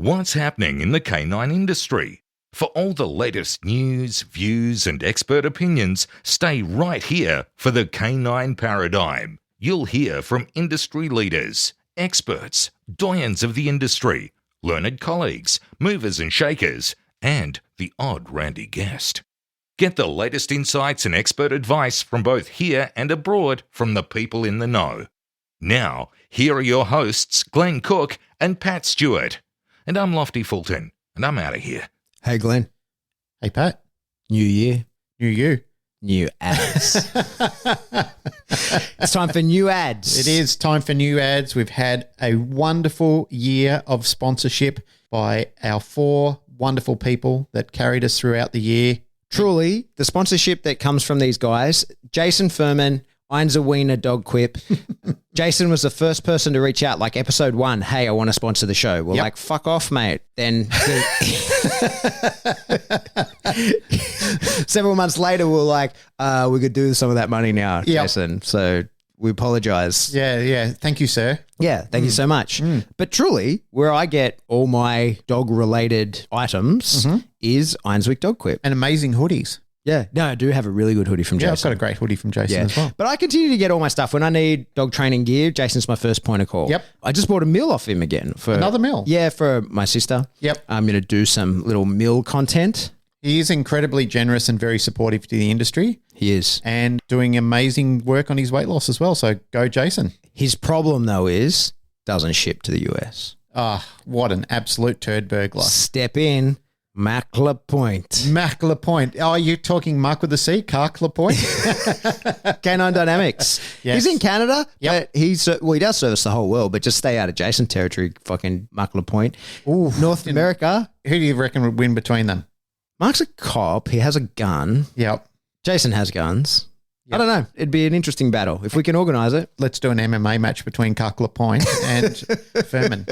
What's happening in the canine industry? For all the latest news, views, and expert opinions, stay right here for the Canine Paradigm. You'll hear from industry leaders, experts, doyens of the industry, learned colleagues, movers and shakers, and the odd randy guest. Get the latest insights and expert advice from both here and abroad from the people in the know. Now, here are your hosts, Glenn Cook and Pat Stuart. And I'm Lofty Fulton, and I'm out of here. Hey, Glenn. Hey, Pat. New year. New you. New ads. It's time for new ads. It is time for new ads. We've had a wonderful year of sponsorship by our 4 wonderful people that carried us throughout the year. Truly, the sponsorship that comes from these guys, Jason Furman, Ein Zoie Dog Quip. Jason was the first person to reach out, like episode 1. Hey, I want to sponsor the show. We're like, fuck off, mate. Then several months later, we're like, we could do some of that money now, Jason. So we apologize. Yeah. Thank you, sir. Yeah, thank you so much. But truly, where I get all my dog-related items is Ein Zoie Dog Quip. And amazing hoodies. Yeah. No, I do have a really good hoodie from Jason. Yeah, I've got a great hoodie from Jason as well. But I continue to get all my stuff. When I need dog training gear, Jason's my first point of call. Yep. I just bought a meal off him again. Another meal? Yeah, for my sister. Yep. I'm going to do some little meal content. He is incredibly generous and very supportive to the industry. He is. And doing amazing work on his weight loss as well. So go, Jason. His problem, though, is doesn't ship to the US. What an absolute turd burglar. Step in. Mackler Point. Mackler Point. Oh, are you talking Mark with a C? Carkler Point? Canine Dynamics. Yes. He's in Canada, Yep. but he does service the whole world, but just stay out of Jason territory, fucking Mackler Point. Ooh, North America. Who do you reckon would win between them? Mark's a cop. He has a gun. Yep. Jason has guns. I don't know. It'd be an interesting battle if we can organise it. Let's do an MMA match between Carkler Point and Furman.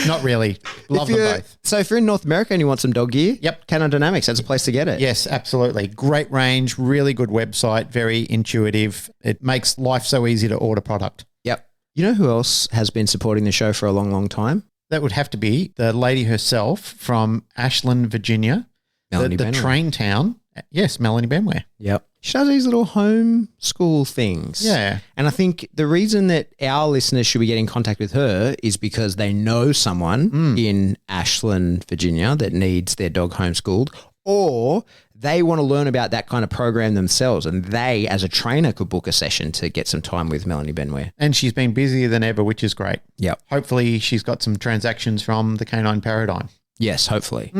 Not really. Love them both. So if you're in North America and you want some dog gear, Yep. Canine Dynamics, that's a place to get it. Yes, absolutely. Great range, really good website, very intuitive. It makes life so easy to order product. Yep. You know who else has been supporting the show for a long, long time? That would have to be the lady herself from Ashland, Virginia. Melanie the Benware. train town. Yes, Melanie Benware. Yep. She does these little home school things. Yeah. And I think the reason that our listeners should be getting in contact with her is because they know someone in Ashland, Virginia that needs their dog homeschooled, or they want to learn about that kind of program themselves, and they, as a trainer, could book a session to get some time with Melanie Benware. And she's been busier than ever, which is great. Yep. Hopefully she's got some transactions from the Canine Paradigm. Yes, hopefully.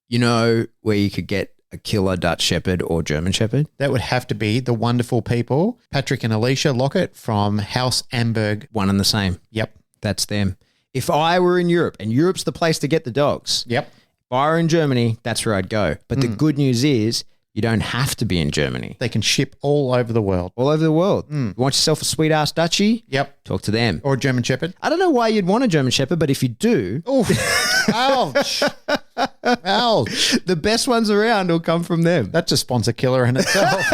You know where you could get a killer Dutch Shepherd or German Shepherd? That would have to be the wonderful people, Patrick and Alicia Lockett from House Amberg. One and the same. Yep. That's them. If I were in Europe, and Europe's the place to get the dogs. Yep. If I were in Germany, that's where I'd go. But the good news is you don't have to be in Germany. They can ship all over the world. All over the world. You want yourself a sweet-ass Dutchie? Yep. Talk to them. Or a German Shepherd. I don't know why you'd want a German Shepherd, but if you do, Ouch. Ouch. the best ones around will come from them. That's a sponsor killer in itself.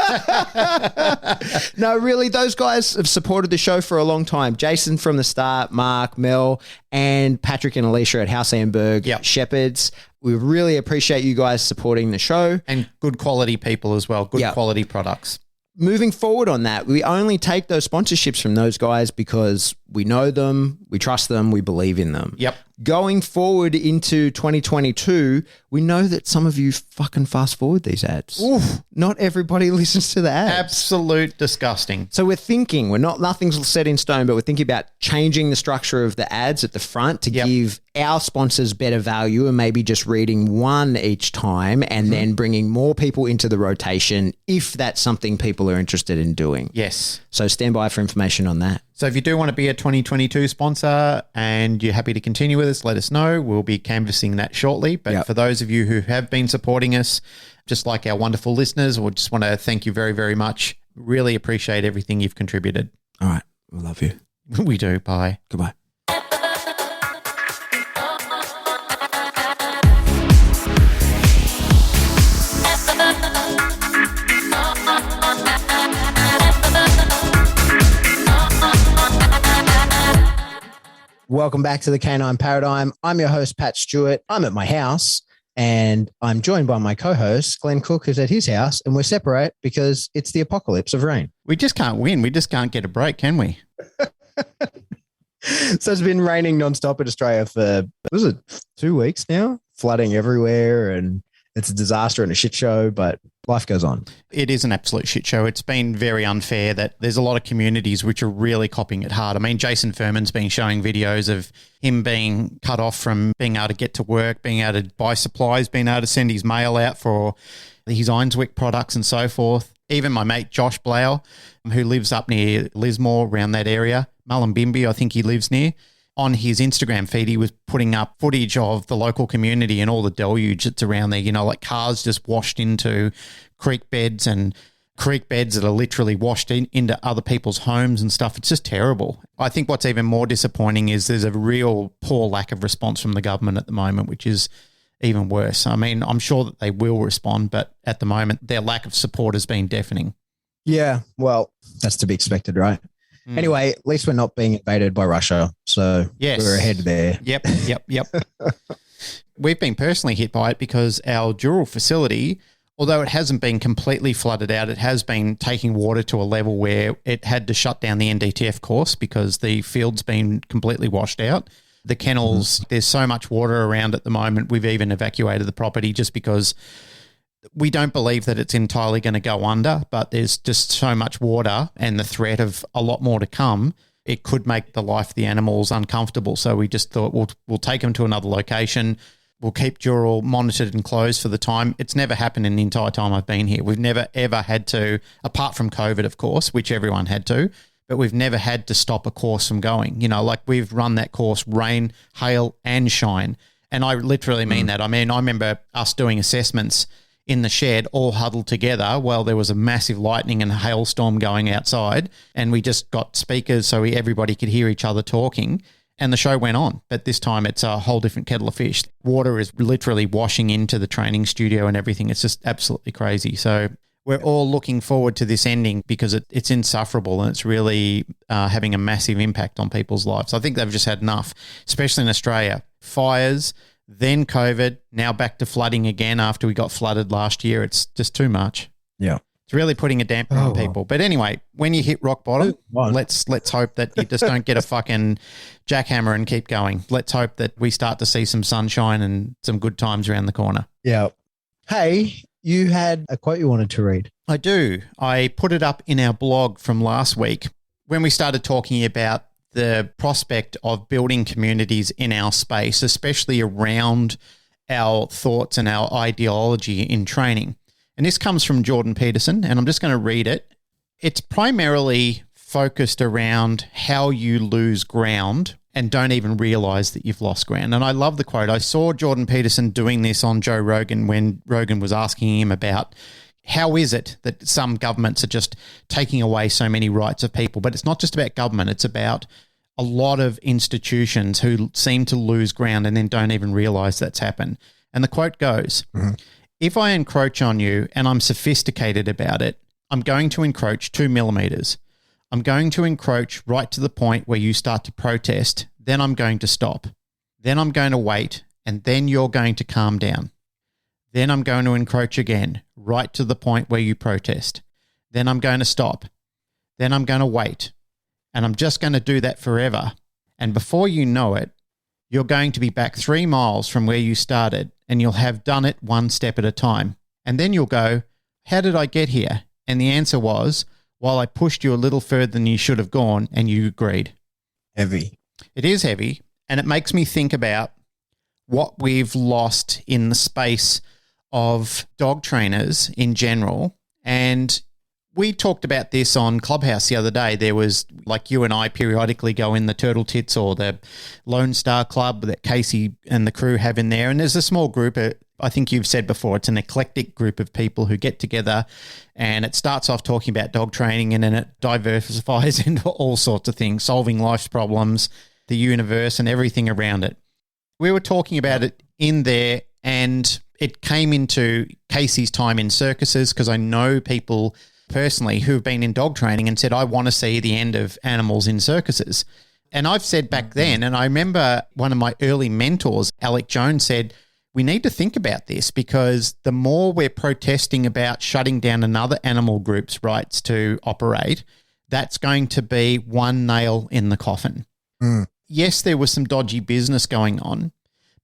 No, really, those guys have supported the show for a long time. Jason from the start, Mark, Mel, and Patrick and Alicia at House Amberg Shepherds. We really appreciate you guys supporting the show. And good quality people as well. Good quality products. Moving forward on that, we only take those sponsorships from those guys because we know them, we trust them, we believe in them. Yep. Going forward into 2022, we know that some of you fucking fast forward these ads. Oof. Not everybody listens to the ads. Absolute disgusting. So we're thinking, nothing's set in stone, but we're thinking about changing the structure of the ads at the front to give our sponsors better value and maybe just reading one each time and then bringing more people into the rotation if that's something people are interested in doing. Yes. So stand by for information on that. So if you do want to be a 2022 sponsor and you're happy to continue with us, let us know. We'll be canvassing that shortly. But for those of you who have been supporting us, just like our wonderful listeners, we just want to thank you very, very much. Really appreciate everything you've contributed. All right. We love you. We do. Bye. Goodbye. Welcome back to the Canine Paradigm. I'm your host, Pat Stewart. I'm at my house and I'm joined by my co-host, Glenn Cook, who's at his house, and we're separate because it's the apocalypse of rain. We just can't win. We just can't get a break, can we? So it's been raining nonstop in Australia for, 2 weeks now? Flooding everywhere, and it's a disaster and a shit show, but life goes on. It is an absolute shit show. It's been very unfair that there's a lot of communities which are really copping it hard. I mean, Jason Furman's been showing videos of him being cut off from being able to get to work, being able to buy supplies, being able to send his mail out for his Ainswick products and so forth. Even my mate Josh Blau, who lives up near Lismore, around that area, Mullumbimby, I think he lives near. On his Instagram feed, he was putting up footage of the local community and all the deluge that's around there, like cars just washed into creek beds and creek beds that are literally washed into other people's homes and stuff. It's just terrible. I think what's even more disappointing is there's a real poor lack of response from the government at the moment, which is even worse. I mean, I'm sure that they will respond, but at the moment, their lack of support has been deafening. Yeah, well, that's to be expected, right? Anyway, at least we're not being invaded by Russia, so yes, we're ahead there. Yep. We've been personally hit by it because our Dural facility, although it hasn't been completely flooded out, it has been taking water to a level where it had to shut down the NDTF course because the field's been completely washed out. The kennels, there's so much water around at the moment, we've even evacuated the property just because we don't believe that it's entirely going to go under, but there's just so much water and the threat of a lot more to come, it could make the life of the animals uncomfortable. So we just thought we'll take them to another location. We'll keep Dural monitored and closed for the time. It's never happened in the entire time I've been here. We've never, ever had to, apart from COVID, of course, which everyone had to, but we've never had to stop a course from going. Like we've run that course rain, hail, and shine. And I literally mean that. I mean, I remember us doing assessments in the shed, all huddled together while there was a massive lightning and hailstorm going outside, and we just got speakers so everybody could hear each other talking, and the show went on. But this time it's a whole different kettle of fish. Water is literally washing into the training studio and everything. It's just absolutely crazy. So we're all looking forward to this ending because it's insufferable and it's really having a massive impact on people's lives. I think they've just had enough, especially in Australia. Fires, then COVID, now back to flooding again after we got flooded last year. It's just too much. Yeah. It's really putting a damper on people. But anyway, when you hit rock bottom, let's hope that you just don't get a fucking jackhammer and keep going. Let's hope that we start to see some sunshine and some good times around the corner. Yeah. Hey, you had a quote you wanted to read. I do. I put it up in our blog from last week when we started talking about the prospect of building communities in our space, especially around our thoughts and our ideology in training. And this comes from Jordan Peterson, and I'm just going to read it. It's primarily focused around how you lose ground and don't even realize that you've lost ground. And I love the quote. I saw Jordan Peterson doing this on Joe Rogan when Rogan was asking him about how is it that some governments are just taking away so many rights of people. But it's not just about government. It's about a lot of institutions who seem to lose ground and then don't even realize that's happened. And the quote goes, if I encroach on you and I'm sophisticated about it, I'm going to encroach 2 millimeters. I'm going to encroach right to the point where you start to protest. Then I'm going to stop. Then I'm going to wait. And then you're going to calm down. Then I'm going to encroach again, right to the point where you protest. Then I'm going to stop. Then I'm going to wait. And I'm just going to do that forever. And before you know it, you're going to be back 3 miles from where you started, and you'll have done it one step at a time. And then you'll go, how did I get here? And the answer was, well, I pushed you a little further than you should have gone, and you agreed. Heavy. It is heavy, and it makes me think about what we've lost in the space of dog trainers in general. And we talked about this on Clubhouse the other day. There was, like, you and I periodically go in the Turtle Tits or the Lone Star Club that Casey and the crew have in there. And there's a small group, I think you've said before, it's an eclectic group of people who get together, and it starts off talking about dog training and then it diversifies into all sorts of things, solving life's problems, the universe and everything around it. We were talking about it in there, and it came into Casey's time in circuses because I know people personally who've been in dog training and said, I want to see the end of animals in circuses. And I've said back then, and I remember one of my early mentors, Alec Jones, said, we need to think about this because the more we're protesting about shutting down another animal group's rights to operate, that's going to be one nail in the coffin. Yes, there was some dodgy business going on,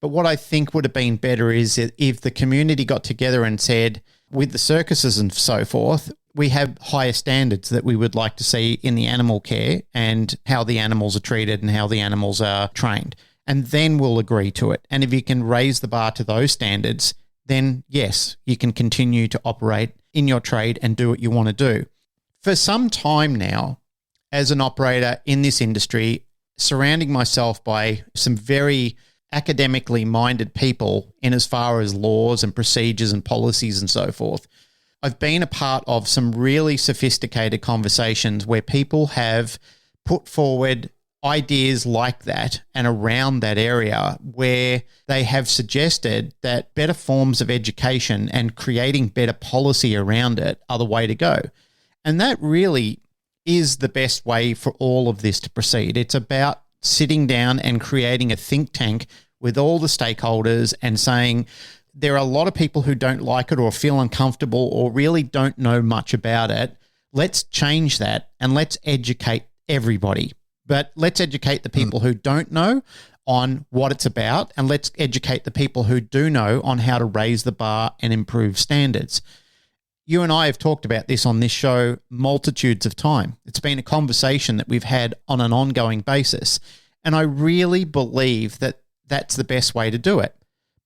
but what I think would have been better is if the community got together and said, with the circuses and so forth, we have higher standards that we would like to see in the animal care and how the animals are treated and how the animals are trained. And then we'll agree to it. And if you can raise the bar to those standards, then yes, you can continue to operate in your trade and do what you want to do. For some time now, as an operator in this industry, surrounding myself by some very academically minded people in as far as laws and procedures and policies and so forth, I've been a part of some really sophisticated conversations where people have put forward ideas like that and around that area where they have suggested that better forms of education and creating better policy around it are the way to go. And that really is the best way for all of this to proceed. It's about sitting down and creating a think tank with all the stakeholders and saying there are a lot of people who don't like it or feel uncomfortable or really don't know much about it. Let's change that and let's educate everybody. But let's educate the people who don't know on what it's about, and let's educate the people who do know on how to raise the bar and improve standards. You and I have talked about this on this show multitudes of times. It's been a conversation that we've had on an ongoing basis, and I really believe that that's the best way to do it.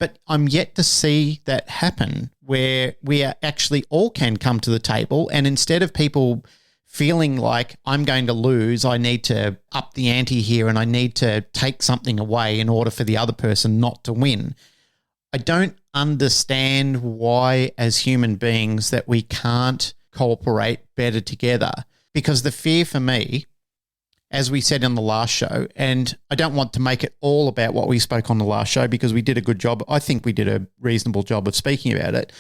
But I'm yet to see that happen where we are actually all can come to the table, and instead of people feeling like I'm going to lose, I need to up the ante here and I need to take something away in order for the other person not to win. I don't understand why as human beings that we can't cooperate better together, because the fear for me, as we said on the last show, and I don't want to make it all about what we spoke on the last show because we did a good job. I think we did a reasonable job of speaking about it.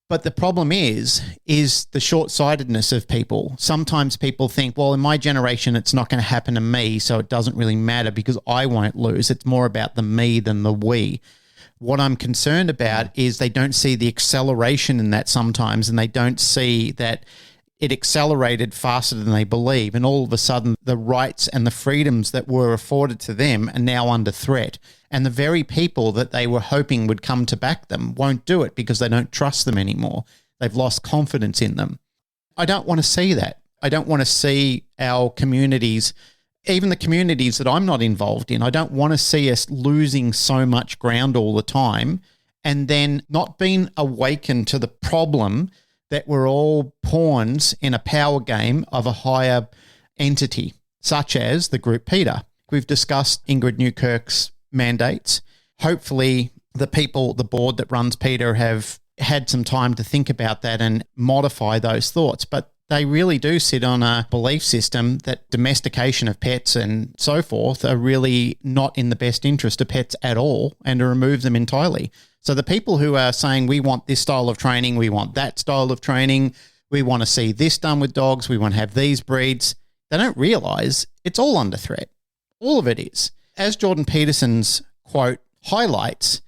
But the problem is the short-sightedness of people. Sometimes people think, well, in my generation, it's not going to happen to me, so it doesn't really matter because I won't lose. It's more about the me than the we. What I'm concerned about is they don't see the acceleration in that sometimes, and they don't see that it accelerated faster than they believe. And all of a sudden, the rights and the freedoms that were afforded to them are now under threat. And the very people that they were hoping would come to back them won't do it because they don't trust them anymore. They've lost confidence in them. I don't want to see that. I don't want to see our communities, even the communities that I'm not involved in, I don't want to see us losing so much ground all the time and then not being awakened to the problem that we're all pawns in a power game of a higher entity, such as the group PETA. We've discussed Ingrid Newkirk's mandates. Hopefully the people, the board that runs PETA have had some time to think about that and modify those thoughts. But they really do sit on a belief system that domestication of pets and so forth are really not in the best interest of pets at all and to remove them entirely. So the people who are saying we want this style of training, we want that style of training, we want to see this done with dogs, we want to have these breeds, they don't realize it's all under threat. All of it is. As Jordan Peterson's quote highlights,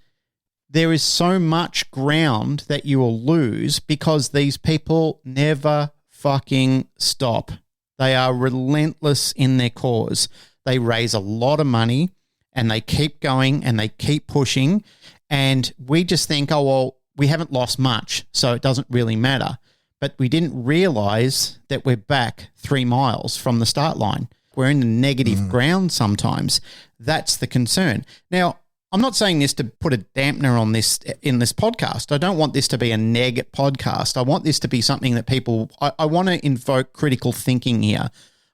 there is so much ground that you will lose because these people never fucking stop. They are relentless in their cause. They raise a lot of money and they keep going and they keep pushing. And we just think, oh, well, we haven't lost much, so it doesn't really matter. But we didn't realize that we're back 3 miles from the start line. We're in the negative ground sometimes. That's the concern. Now, I'm not saying this to put a dampener on this in this podcast. I don't want this to be a neg podcast. I want this to be something that people, I want to invoke critical thinking here.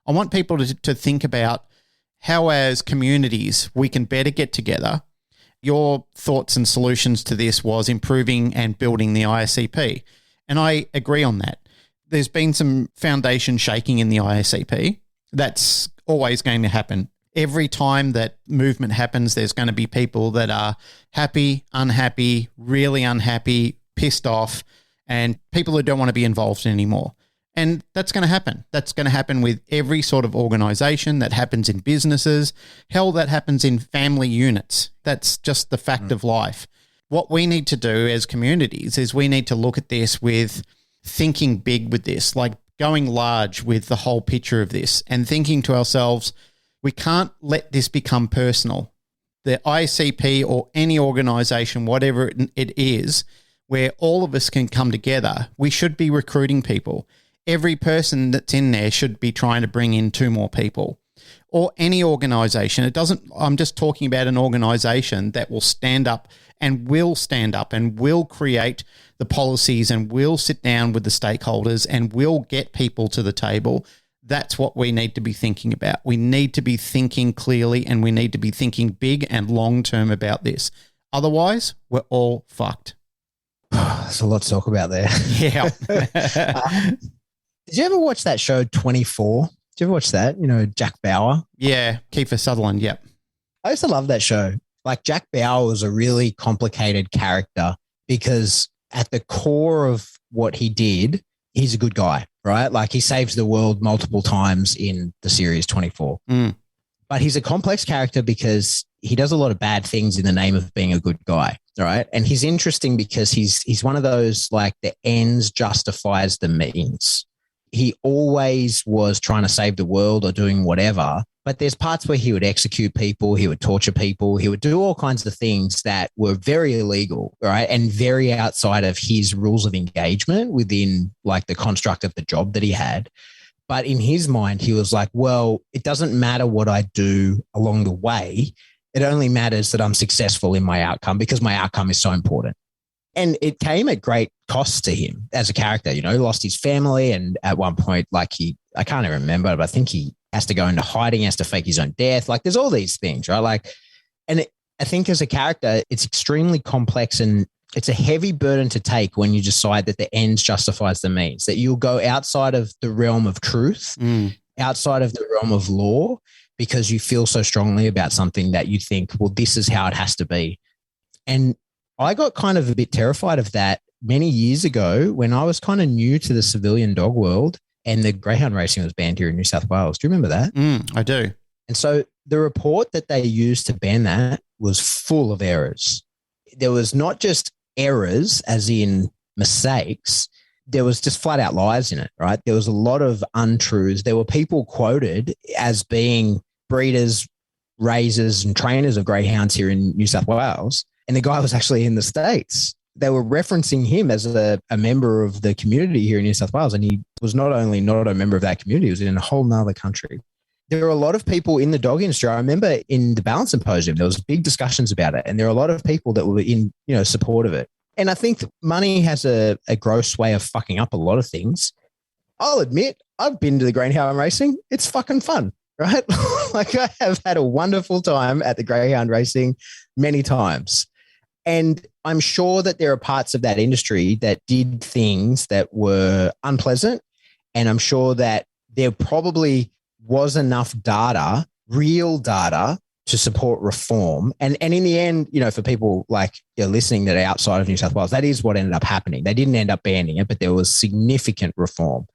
I want people to think about how as communities we can better get together. Your thoughts and solutions to this was improving and building the ISCP. And I agree on that. There's been some foundation shaking in the ISCP. That's always going to happen. Every time that movement happens, there's going to be people that are happy, unhappy, really unhappy, pissed off, and people who don't want to be involved anymore. And that's going to happen. That's going to happen with every sort of organization. That happens in businesses. Hell, that happens in family units. That's just the fact of life. What we need to do as communities is we need to look at this with thinking big with this, like going large with the whole picture of this and thinking to ourselves, we can't let this become personal. The ICP or any organization, whatever it is, where all of us can come together, we should be recruiting people. Every person that's in there should be trying to bring in 2 more people. Or any organization. I'm just talking about an organization that will stand up and will create the policies and will sit down with the stakeholders and will get people to the table. That's what we need to be thinking about. We need to be thinking clearly and we need to be thinking big and long-term about this. Otherwise, we're all fucked. There's a lot to talk about there. Yeah. Did you ever watch that show 24? Did you ever watch that? You know, Jack Bauer? Yeah, Kiefer Sutherland, yep. I used to love that show. Like, Jack Bauer was a really complicated character because at the core of what he did, he's a good guy, right? Like, he saves the world multiple times in the series 24. But he's a complex character because he does a lot of bad things in the name of being a good guy, right? And he's interesting because he's one of those, like, the ends justifies the means. He always was trying to save the world or doing whatever, but there's parts where he would execute people, he would torture people, he would do all kinds of things that were very illegal, right? And very outside of his rules of engagement within, like, the construct of the job that he had. But in his mind, he was like, well, it doesn't matter what I do along the way. It only matters that I'm successful in my outcome because my outcome is so important. And it came at great cost to him as a character. You know, he lost his family. And at one point, like, I can't even remember, but I think he has to go into hiding, has to fake his own death. Like, there's all these things, right? Like, and I think as a character, it's extremely complex and it's a heavy burden to take when you decide that the ends justifies the means, that you'll go outside of the realm of truth, outside of the realm of law, because you feel so strongly about something that you think, well, this is how it has to be. And I got kind of a bit terrified of that many years ago when I was kind of new to the civilian dog world and the greyhound racing was banned here in New South Wales. Do you remember that? I do. And so the report that they used to ban that was full of errors. There was not just errors as in mistakes. There was just flat out lies in it, right? There was a lot of untruths. There were people quoted as being breeders, raisers and trainers of greyhounds here in New South Wales. And the guy was actually in the States. They were referencing him as a member of the community here in New South Wales. And he was not only not a member of that community, he was in a whole nother country. There are a lot of people in the dog industry. I remember in the Balance Symposium, there was big discussions about it. And there are a lot of people that were in, support of it. And I think money has a gross way of fucking up a lot of things. I'll admit, I've been to the greyhound racing. It's fucking fun, right? Like, I have had a wonderful time at the greyhound racing many times. And I'm sure that there are parts of that industry that did things that were unpleasant. And I'm sure that there probably was enough data, real data, to support reform. And in the end, for people like listening that are outside of New South Wales, that is what ended up happening. They didn't end up banning it, but there was significant reform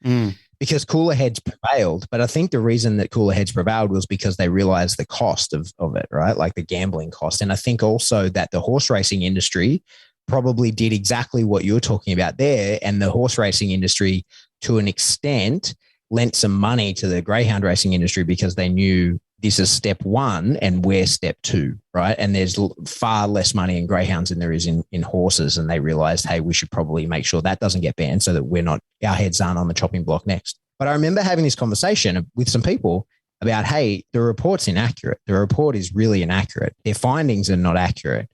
because cooler heads prevailed. But I think the reason that cooler heads prevailed was because they realized the cost of it, right? Like the gambling cost. And I think also that the horse racing industry probably did exactly what you're talking about there. And the horse racing industry, to an extent, lent some money to the greyhound racing industry because they knew this is step one and we're step two, right? And there's far less money in greyhounds than there is in horses. And they realized, hey, we should probably make sure that doesn't get banned so that our heads aren't on the chopping block next. But I remember having this conversation with some people about, hey, the report's inaccurate. The report is really inaccurate. Their findings are not accurate.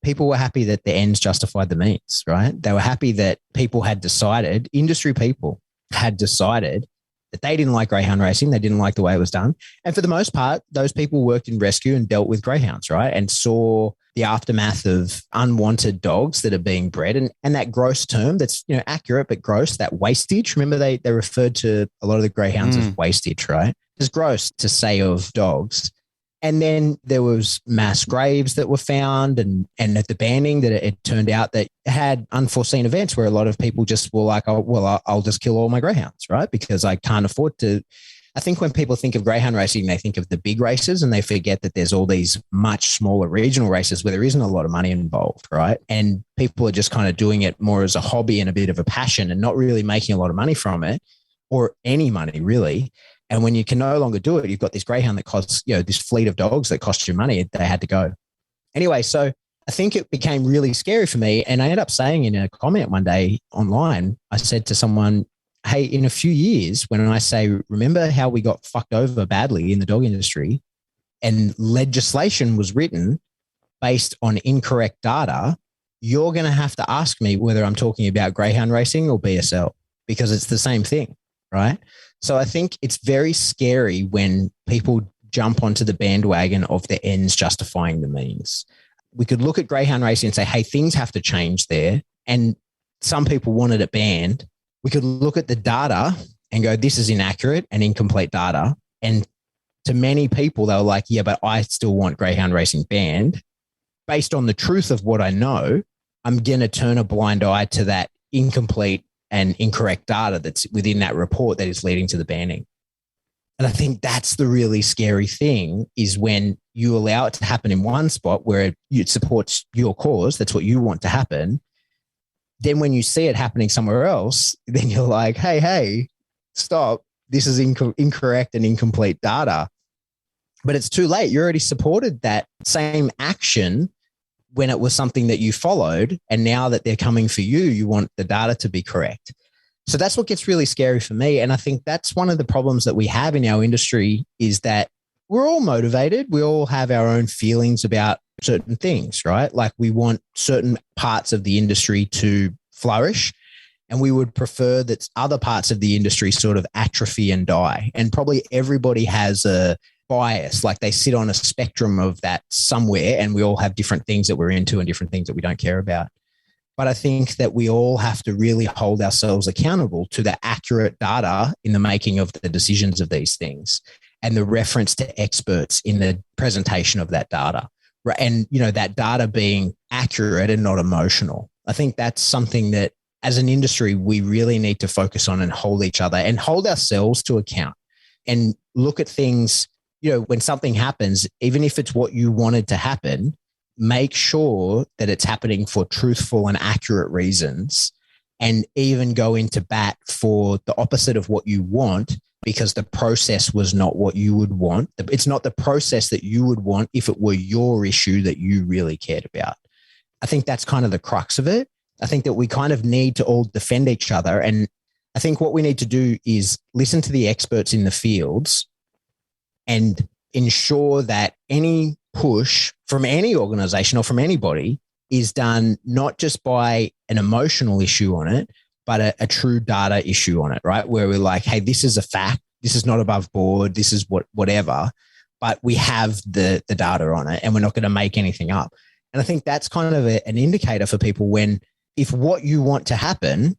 People were happy that the ends justified the means, right? They were happy that people had decided, industry people had decided that they didn't like greyhound racing. They didn't like the way it was done. And for the most part, those people worked in rescue and dealt with greyhounds, right? And saw the aftermath of unwanted dogs that are being bred. And that gross term that's accurate, but gross, that wastage. Remember they referred to a lot of the greyhounds as wastage, right? It's gross to say of dogs. And then there was mass graves that were found, and at the banning that it turned out that had unforeseen events where a lot of people just were like, oh, well, I'll just kill all my greyhounds, right? Because I can't afford to. I think when people think of greyhound racing, they think of the big races and they forget that there's all these much smaller regional races where there isn't a lot of money involved, right? And people are just kind of doing it more as a hobby and a bit of a passion and not really making a lot of money from it, or any money really. And when you can no longer do it, you've got this greyhound that costs, this fleet of dogs that cost you money. They had to go. Anyway, so I think it became really scary for me. And I ended up saying in a comment one day online, I said to someone, hey, in a few years, when I say, remember how we got fucked over badly in the dog industry and legislation was written based on incorrect data, you're going to have to ask me whether I'm talking about greyhound racing or BSL, because it's the same thing, right? So I think it's very scary when people jump onto the bandwagon of the ends justifying the means. We could look at greyhound racing and say, hey, things have to change there. And some people wanted it banned. We could look at the data and go, this is inaccurate and incomplete data. And to many people, they were like, yeah, but I still want greyhound racing banned. Based on the truth of what I know, I'm going to turn a blind eye to that incomplete and incorrect data that's within that report that is leading to the banning. And I think that's the really scary thing, is when you allow it to happen in one spot where it supports your cause, that's what you want to happen. Then when you see it happening somewhere else, then you're like, hey, stop. This is incorrect and incomplete data. But it's too late. You already supported that same action when it was something that you followed. And now that they're coming for you, you want the data to be correct. So that's what gets really scary for me. And I think that's one of the problems that we have in our industry, is that we're all motivated. We all have our own feelings about certain things, right? Like we want certain parts of the industry to flourish, and we would prefer that other parts of the industry sort of atrophy and die. And probably everybody has a bias, like they sit on a spectrum of that somewhere, and we all have different things that we're into and different things that we don't care about. But I think that we all have to really hold ourselves accountable to the accurate data in the making of the decisions of these things, and the reference to experts in the presentation of that data. And, that data being accurate and not emotional. I think that's something that as an industry, we really need to focus on and hold each other and hold ourselves to account and look at things, when something happens, even if it's what you wanted to happen, make sure that it's happening for truthful and accurate reasons, and even go into bat for the opposite of what you want, because the process was not what you would want. It's not the process that you would want if it were your issue that you really cared about. I think that's kind of the crux of it. I think that we kind of need to all defend each other. And I think what we need to do is listen to the experts in the fields and ensure that any push from any organization or from anybody is done not just by an emotional issue on it, but a true data issue on it, right? Where we're like, hey, this is a fact. This is not above board. This is whatever, but we have the data on it and we're not going to make anything up. And I think that's kind of an indicator for people if what you want to happen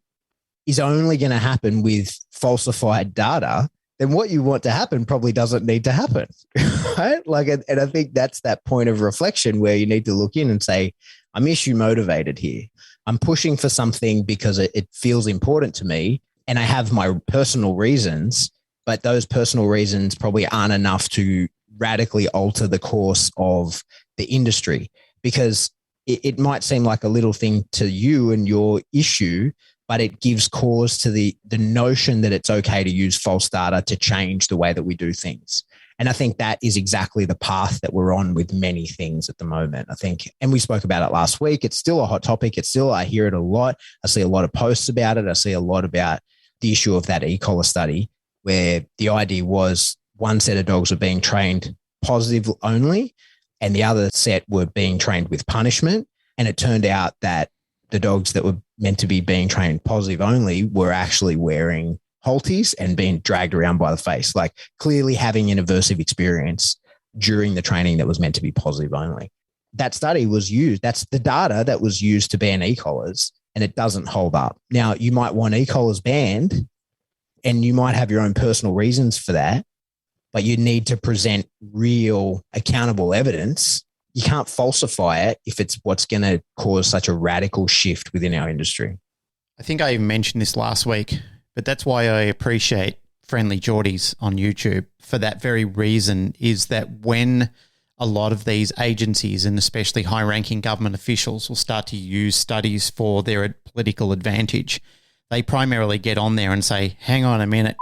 is only going to happen with falsified data, then what you want to happen probably doesn't need to happen, right? And I think that's that point of reflection where you need to look in and say, I'm issue motivated here. I'm pushing for something because it feels important to me, and I have my personal reasons, but those personal reasons probably aren't enough to radically alter the course of the industry, because it might seem like a little thing to you and your issue, but it gives cause to the notion that it's okay to use false data to change the way that we do things. And I think that is exactly the path that we're on with many things at the moment, I think. And we spoke about it last week. It's still a hot topic. I hear it a lot. I see a lot of posts about it. I see a lot about the issue of that e-collar study, where the idea was one set of dogs were being trained positive only, and the other set were being trained with punishment. And it turned out that the dogs that were meant to be being trained positive only were actually wearing halties and being dragged around by the face, like clearly having an aversive experience during the training that was meant to be positive only. That study was used. That's the data that was used to ban e-collars, and it doesn't hold up. Now, you might want e-collars banned, and you might have your own personal reasons for that, but you need to present real accountable evidence. You can't falsify it if it's what's going to cause such a radical shift within our industry. I think I even mentioned this last week, but that's why I appreciate Friendly Geordies on YouTube. For that very reason, is that when a lot of these agencies and especially high-ranking government officials will start to use studies for their political advantage, they primarily get on there and say, hang on a minute,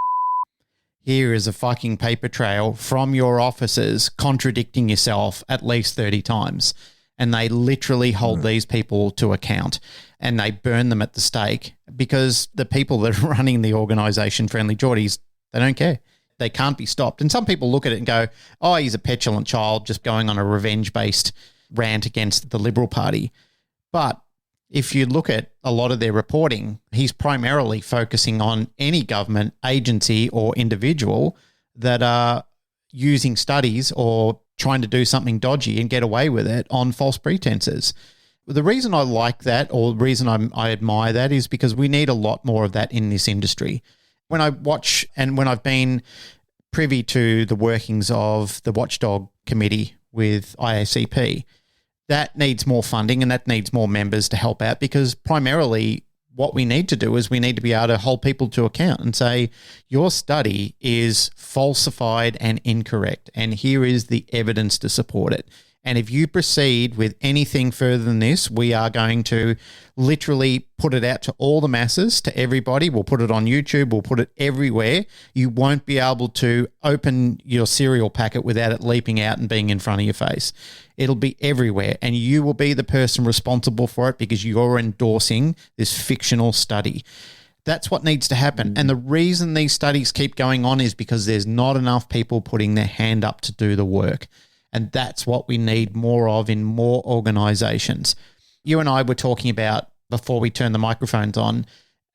here is a fucking paper trail from your offices contradicting yourself at least 30 times. And they literally hold these people to account and they burn them at the stake because the people that are running the organisation, Friendly Geordies, they don't care. They can't be stopped. And some people look at it and go, oh, he's a petulant child just going on a revenge-based rant against the Liberal Party. But if you look at a lot of their reporting, he's primarily focusing on any government agency or individual that are using studies or trying to do something dodgy and get away with it on false pretenses. The reason I like that, or the reason I admire that, is because we need a lot more of that in this industry. When I watch and when I've been privy to the workings of the Watchdog Committee with IACP, that needs more funding and that needs more members to help out, because primarily what we need to do is we need to be able to hold people to account and say, your study is falsified and incorrect, and here is the evidence to support it. And if you proceed with anything further than this, we are going to literally put it out to all the masses, to everybody. We'll put it on YouTube. We'll put it everywhere. You won't be able to open your cereal packet without it leaping out and being in front of your face. It'll be everywhere, and you will be the person responsible for it because you're endorsing this fictional study. That's what needs to happen. And the reason these studies keep going on is because there's not enough people putting their hand up to do the work. And that's what we need more of in more organisations. You and I were talking about, before we turned the microphones on,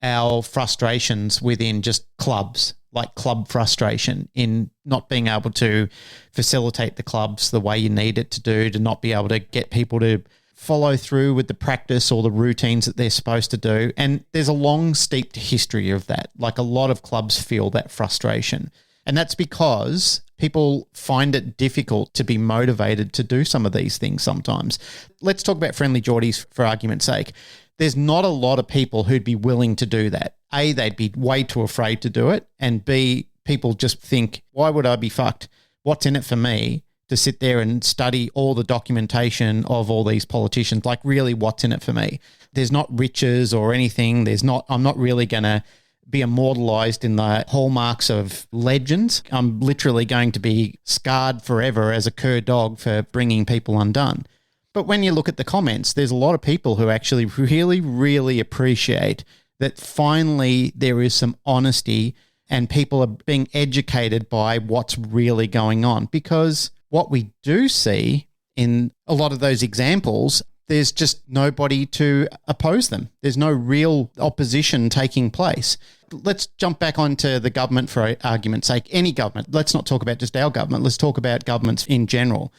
our frustrations within just clubs, like club frustration in not being able to facilitate the clubs the way you need it to do, to not be able to get people to follow through with the practice or the routines that they're supposed to do. And there's a long, steeped history of that. Like, a lot of clubs feel that frustration. And that's because people find it difficult to be motivated to do some of these things sometimes. Let's talk about Friendly Geordies for argument's sake. There's not a lot of people who'd be willing to do that. A, they'd be way too afraid to do it. And B, people just think, why would I be fucked? What's in it for me to sit there and study all the documentation of all these politicians? Like, really, what's in it for me? There's not riches or anything. I'm not really going to be immortalized in the hallmarks of legends. I'm literally going to be scarred forever as a cur dog for bringing people undone. But when you look at the comments, there's a lot of people who actually really, really appreciate that finally there is some honesty and people are being educated by what's really going on. Because what we do see in a lot of those examples, there's just nobody to oppose them. There's no real opposition taking place. Let's jump back onto the government for argument's sake. Any government. Let's not talk about just our government. Let's talk about governments in general.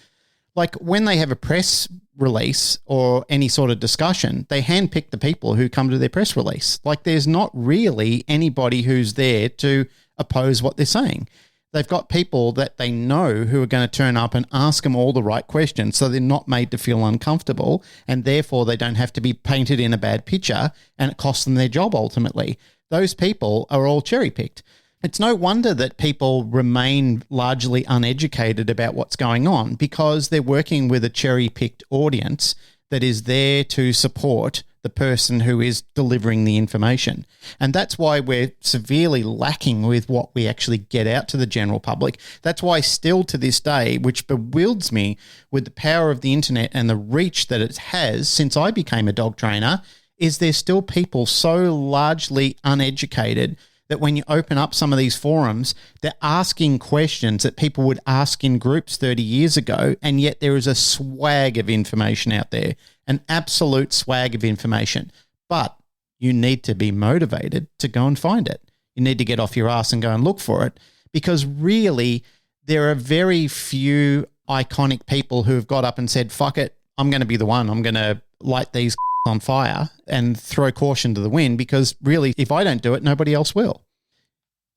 Like, when they have a press release or any sort of discussion, they handpick the people who come to their press release. Like, there's not really anybody who's there to oppose what they're saying. They've got people that they know who are going to turn up and ask them all the right questions, so they're not made to feel uncomfortable, and therefore they don't have to be painted in a bad picture, and it costs them their job ultimately. Those people are all cherry-picked. It's no wonder that people remain largely uneducated about what's going on, because they're working with a cherry-picked audience that is there to support the person who is delivering the information. And that's why we're severely lacking with what we actually get out to the general public. That's why still to this day, which bewilders me with the power of the internet and the reach that it has since I became a dog trainer, is there's still people so largely uneducated that when you open up some of these forums, they're asking questions that people would ask in groups 30 years ago, and yet there is a swag of information out there, an absolute swag of information. But you need to be motivated to go and find it. You need to get off your ass and go and look for it, because really there are very few iconic people who have got up and said, fuck it, I'm going to be the one. I'm going to light these on fire and throw caution to the wind, because really, if I don't do it, nobody else will.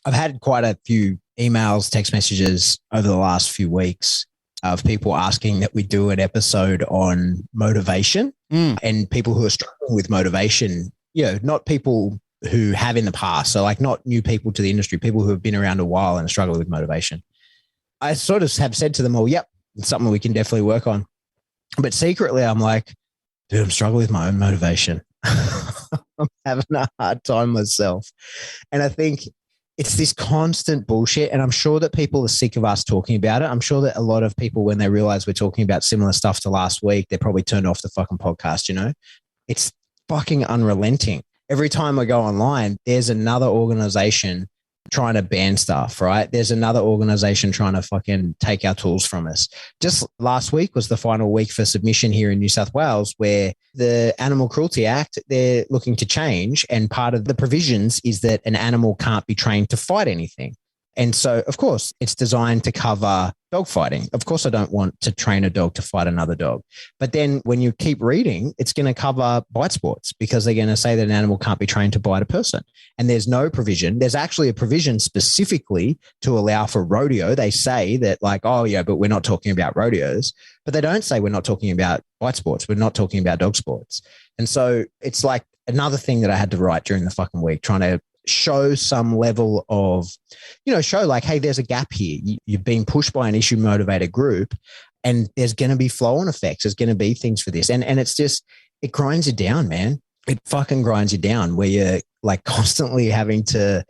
I've had quite a few emails, text messages over the last few weeks of people asking that we do an episode on motivation and people who are struggling with motivation, not people who have in the past. So like not new people to the industry, people who have been around a while and struggle with motivation. I sort of have said to them all, yep, it's something we can definitely work on. But secretly I'm like, dude, I'm struggling with my own motivation. I'm having a hard time myself. And I think it's this constant bullshit. And I'm sure that people are sick of us talking about it. I'm sure that a lot of people, when they realize we're talking about similar stuff to last week, they probably turned off the fucking podcast, It's fucking unrelenting. Every time I go online, there's another organization trying to ban stuff, right? There's another organization trying to fucking take our tools from us. Just last week was the final week for submission here in New South Wales, where the Animal Cruelty Act, they're looking to change. And part of the provisions is that an animal can't be trained to fight anything. And so, of course, it's designed to cover dog fighting. Of course, I don't want to train a dog to fight another dog. But then when you keep reading, it's going to cover bite sports because they're going to say that an animal can't be trained to bite a person. And there's no provision. There's actually a provision specifically to allow for rodeo. They say that like, oh, yeah, but we're not talking about rodeos. But they don't say we're not talking about bite sports. We're not talking about dog sports. And so it's like another thing that I had to write during the fucking week, trying to show some level of, show like, hey, there's a gap here. You've been pushed by an issue motivated group and there's going to be flow-on effects. There's going to be things for this. And it's just, it grinds you down, man. It fucking grinds you down where you're like constantly having to,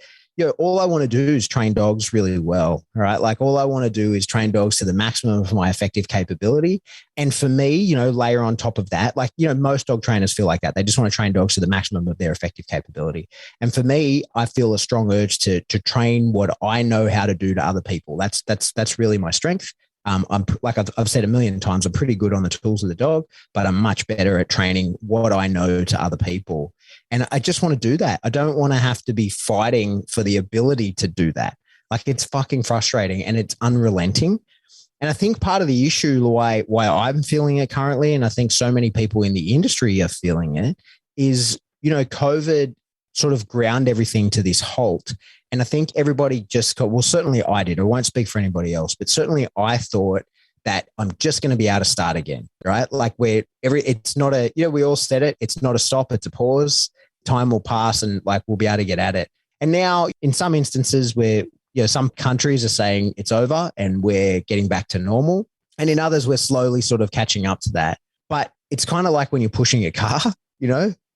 all I want to do is train dogs really well. All right. Like all I want to do is train dogs to the maximum of my effective capability. And for me, layer on top of that, like, most dog trainers feel like that. They just want to train dogs to the maximum of their effective capability. And for me, I feel a strong urge to train what I know how to do to other people. That's really my strength. I'm like I've said a million times, I'm pretty good on the tools of the dog, but I'm much better at training what I know to other people. And I just want to do that. I don't want to have to be fighting for the ability to do that. Like it's fucking frustrating and it's unrelenting. And I think part of the issue why I'm feeling it currently, and I think so many people in the industry are feeling it, is, COVID sort of ground everything to this halt. And I think everybody just got, well, certainly I did. I won't speak for anybody else, but certainly I thought that I'm just going to be able to start again, right? Like it's not we all said it. It's not a stop. It's a pause. Time will pass and like, we'll be able to get at it. And now in some instances where, some countries are saying it's over and we're getting back to normal. And in others, we're slowly sort of catching up to that. But it's kind of like when you're pushing a car,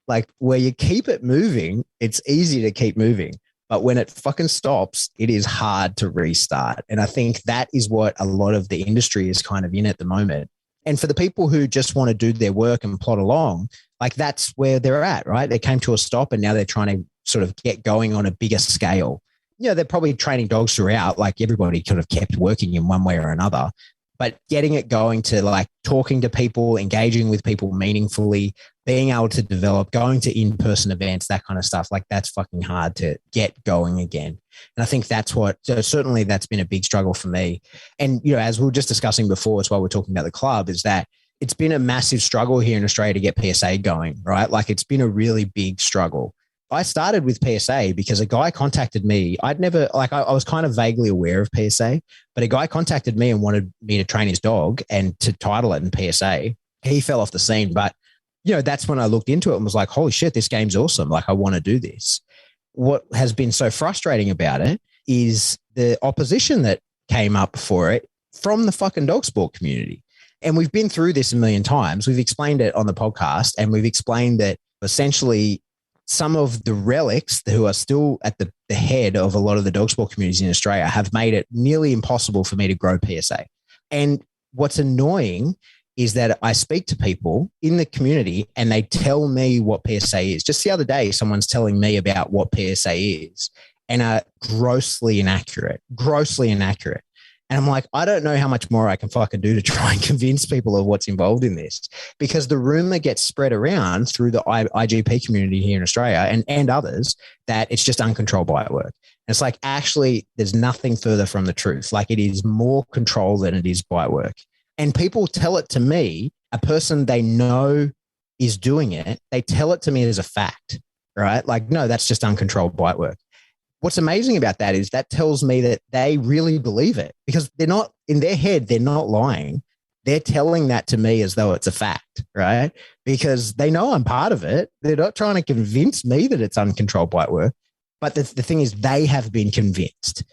like where you keep it moving, it's easy to keep moving. But when it fucking stops, it is hard to restart. And I think that is what a lot of the industry is kind of in at the moment. And for the people who just want to do their work and plod along, like that's where they're at, right? They came to a stop and now they're trying to sort of get going on a bigger scale. They're probably training dogs throughout, like everybody could have kept working in one way or another. But getting it going to like talking to people, engaging with people meaningfully, being able to develop, going to in-person events, that kind of stuff, like that's fucking hard to get going again. And I think certainly that's been a big struggle for me. And, as we were just discussing before, as well, we're talking about the club, is that it's been a massive struggle here in Australia to get PSA going, right? Like it's been a really big struggle. I started with PSA because a guy contacted me. I was kind of vaguely aware of PSA, but a guy contacted me and wanted me to train his dog and to title it in PSA. He fell off the scene, but that's when I looked into it and was like, holy shit, this game's awesome. Like I want to do this. What has been so frustrating about it is the opposition that came up for it from the fucking dog sport community. And we've been through this a million times. We've explained it on the podcast and we've explained that essentially some of the relics who are still at the head of a lot of the dog sport communities in Australia have made it nearly impossible for me to grow PSA. And what's annoying is that I speak to people in the community and they tell me what PSA is. Just the other day, someone's telling me about what PSA is and are grossly inaccurate. And I'm like, I don't know how much more I can fucking do to try and convince people of what's involved in this, because the rumor gets spread around through the IGP community here in Australia and others that it's just uncontrolled bite work. And it's like, actually, there's nothing further from the truth. Like it is more control than it is bite work. And people tell it to me, a person they know is doing it, they tell it to me as a fact, right? Like, no, that's just uncontrolled bite work. what's amazing about that is that tells me that they really believe it, because they're not, in their head, they're not lying. They're telling that to me as though it's a fact, right? Because they know I'm part of it. They're not trying to convince me that it's uncontrolled bite work. But the thing is, they have been convinced.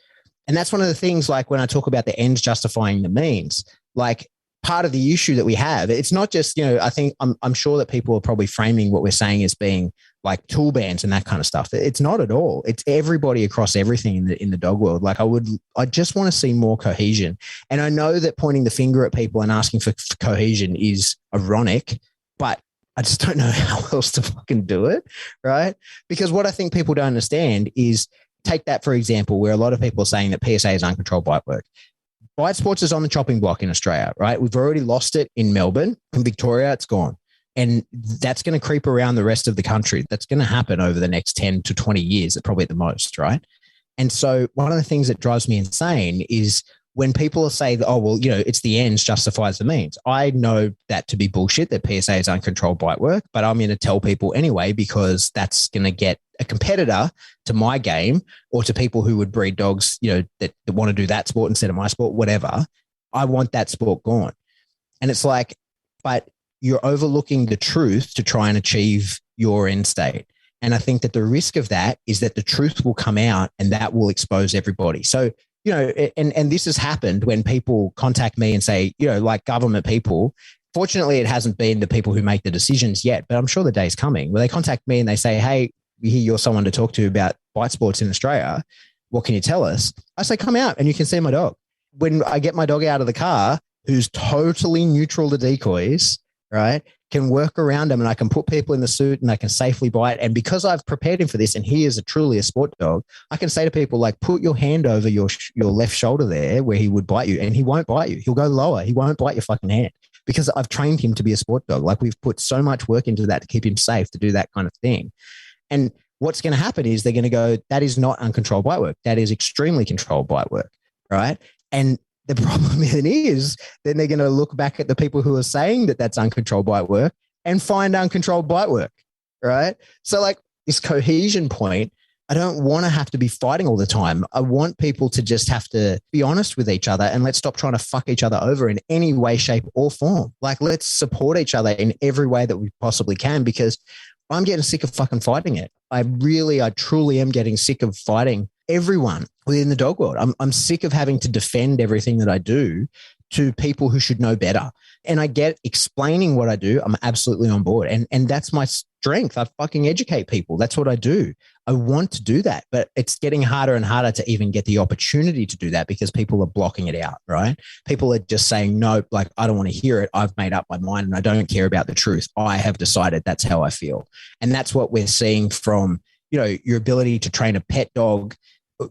And that's one of the things, like when I talk about the ends justifying the means, like part of the issue that we have, it's not just, I think I'm sure that people are probably framing what we're saying as being like tool bans and that kind of stuff. It's not at all. It's everybody across everything in the dog world. Like I just want to see more cohesion. And I know that pointing the finger at people and asking for cohesion is ironic, but I just don't know how else to fucking do it, right? Because what I think people don't understand is, take that for example, where a lot of people are saying that PSA is uncontrolled bite work. Bite sports is on the chopping block in Australia, right? We've already lost it in Melbourne. In Victoria, it's gone. And that's going to creep around the rest of the country. That's going to happen over the next 10 to 20 years, probably at the most, right? And so one of the things that drives me insane is when people say, oh, well, it's the ends justifies the means. I know that to be bullshit, that PSA is uncontrolled bite work, but I'm going to tell people anyway, because that's going to get a competitor to my game, or to people who would breed dogs, that want to do that sport instead of my sport, whatever. I want that sport gone. And it's like, but you're overlooking the truth to try and achieve your end state. And I think that the risk of that is that the truth will come out and that will expose everybody. So, and this has happened when people contact me and say, like government people, fortunately, it hasn't been the people who make the decisions yet, but I'm sure the day's coming where they contact me and they say, hey, we hear you're someone to talk to about bite sports in Australia. What can you tell us? I say, come out and you can see my dog. When I get my dog out of the car, who's totally neutral to decoys, right, can work around them, and I can put people in the suit and I can safely bite. And because I've prepared him for this and he is truly a sport dog, I can say to people, like, put your hand over your left shoulder there where he would bite you, and he won't bite you. He'll go lower. He won't bite your fucking hand, because I've trained him to be a sport dog. Like, we've put so much work into that to keep him safe, to do that kind of thing. And what's going to happen is they're going to go, that is not uncontrolled bite work. That is extremely controlled bite work, right? And the problem then is, then they're going to look back at the people who are saying that that's uncontrolled bite work and find uncontrolled bite work, right? So like this cohesion point, I don't want to have to be fighting all the time. I want people to just have to be honest with each other, and let's stop trying to fuck each other over in any way, shape or form. Like, let's support each other in every way that we possibly can, because I'm getting sick of fucking fighting it. I truly am getting sick of fighting everyone within the dog world. I'm sick of having to defend everything that I do to people who should know better. And I get explaining what I do. I'm absolutely on board. And that's my strength. I fucking educate people. That's what I do. I want to do that, but it's getting harder and harder to even get the opportunity to do that because people are blocking it out, right? People are just saying, no, like, I don't want to hear it. I've made up my mind and I don't care about the truth. I have decided that's how I feel. And that's what we're seeing from, your ability to train a pet dog,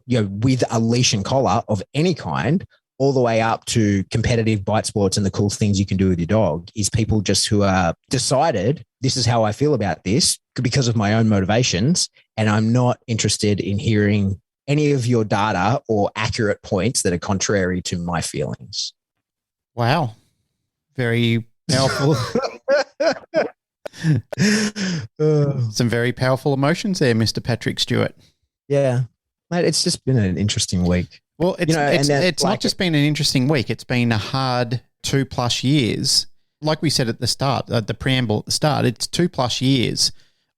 with a leash and collar of any kind, all the way up to competitive bite sports and the cool things you can do with your dog, is people just who are decided, this is how I feel about this because of my own motivations. And I'm not interested in hearing any of your data or accurate points that are contrary to my feelings. Wow. Very powerful. Some very powerful emotions there, Mr. Patrick Stuart. Yeah. Mate, it's just been an interesting week. Well, it's not just been an interesting week. It's been a hard 2+ years. Like we said at the start, the preamble at the start, it's 2+ years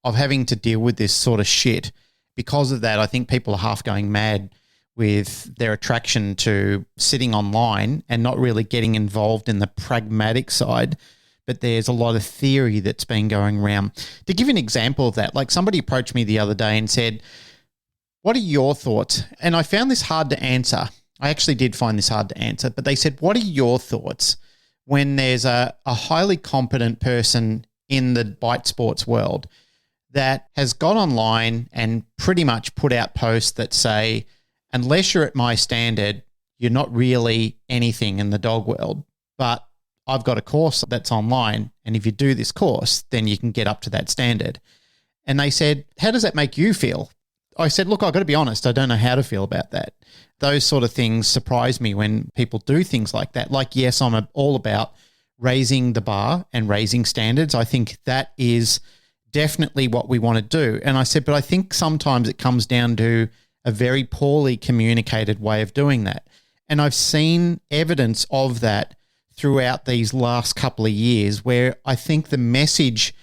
of having to deal with this sort of shit. Because of that, I think people are half going mad with their attraction to sitting online and not really getting involved in the pragmatic side. But there's a lot of theory that's been going around. To give you an example of that, like somebody approached me the other day and said, what are your thoughts? And I found this hard to answer. I actually did find this hard to answer, but they said, what are your thoughts when there's a highly competent person in the bite sports world that has gone online and pretty much put out posts that say, unless you're at my standard, you're not really anything in the dog world, but I've got a course that's online, and if you do this course, then you can get up to that standard. And they said, how does that make you feel? I said, look, I've got to be honest, I don't know how to feel about that. Those sort of things surprise me when people do things like that. Like, yes, I'm all about raising the bar and raising standards. I think that is definitely what we want to do. And I said, but I think sometimes it comes down to a very poorly communicated way of doing that. And I've seen evidence of that throughout these last couple of years, where I think the message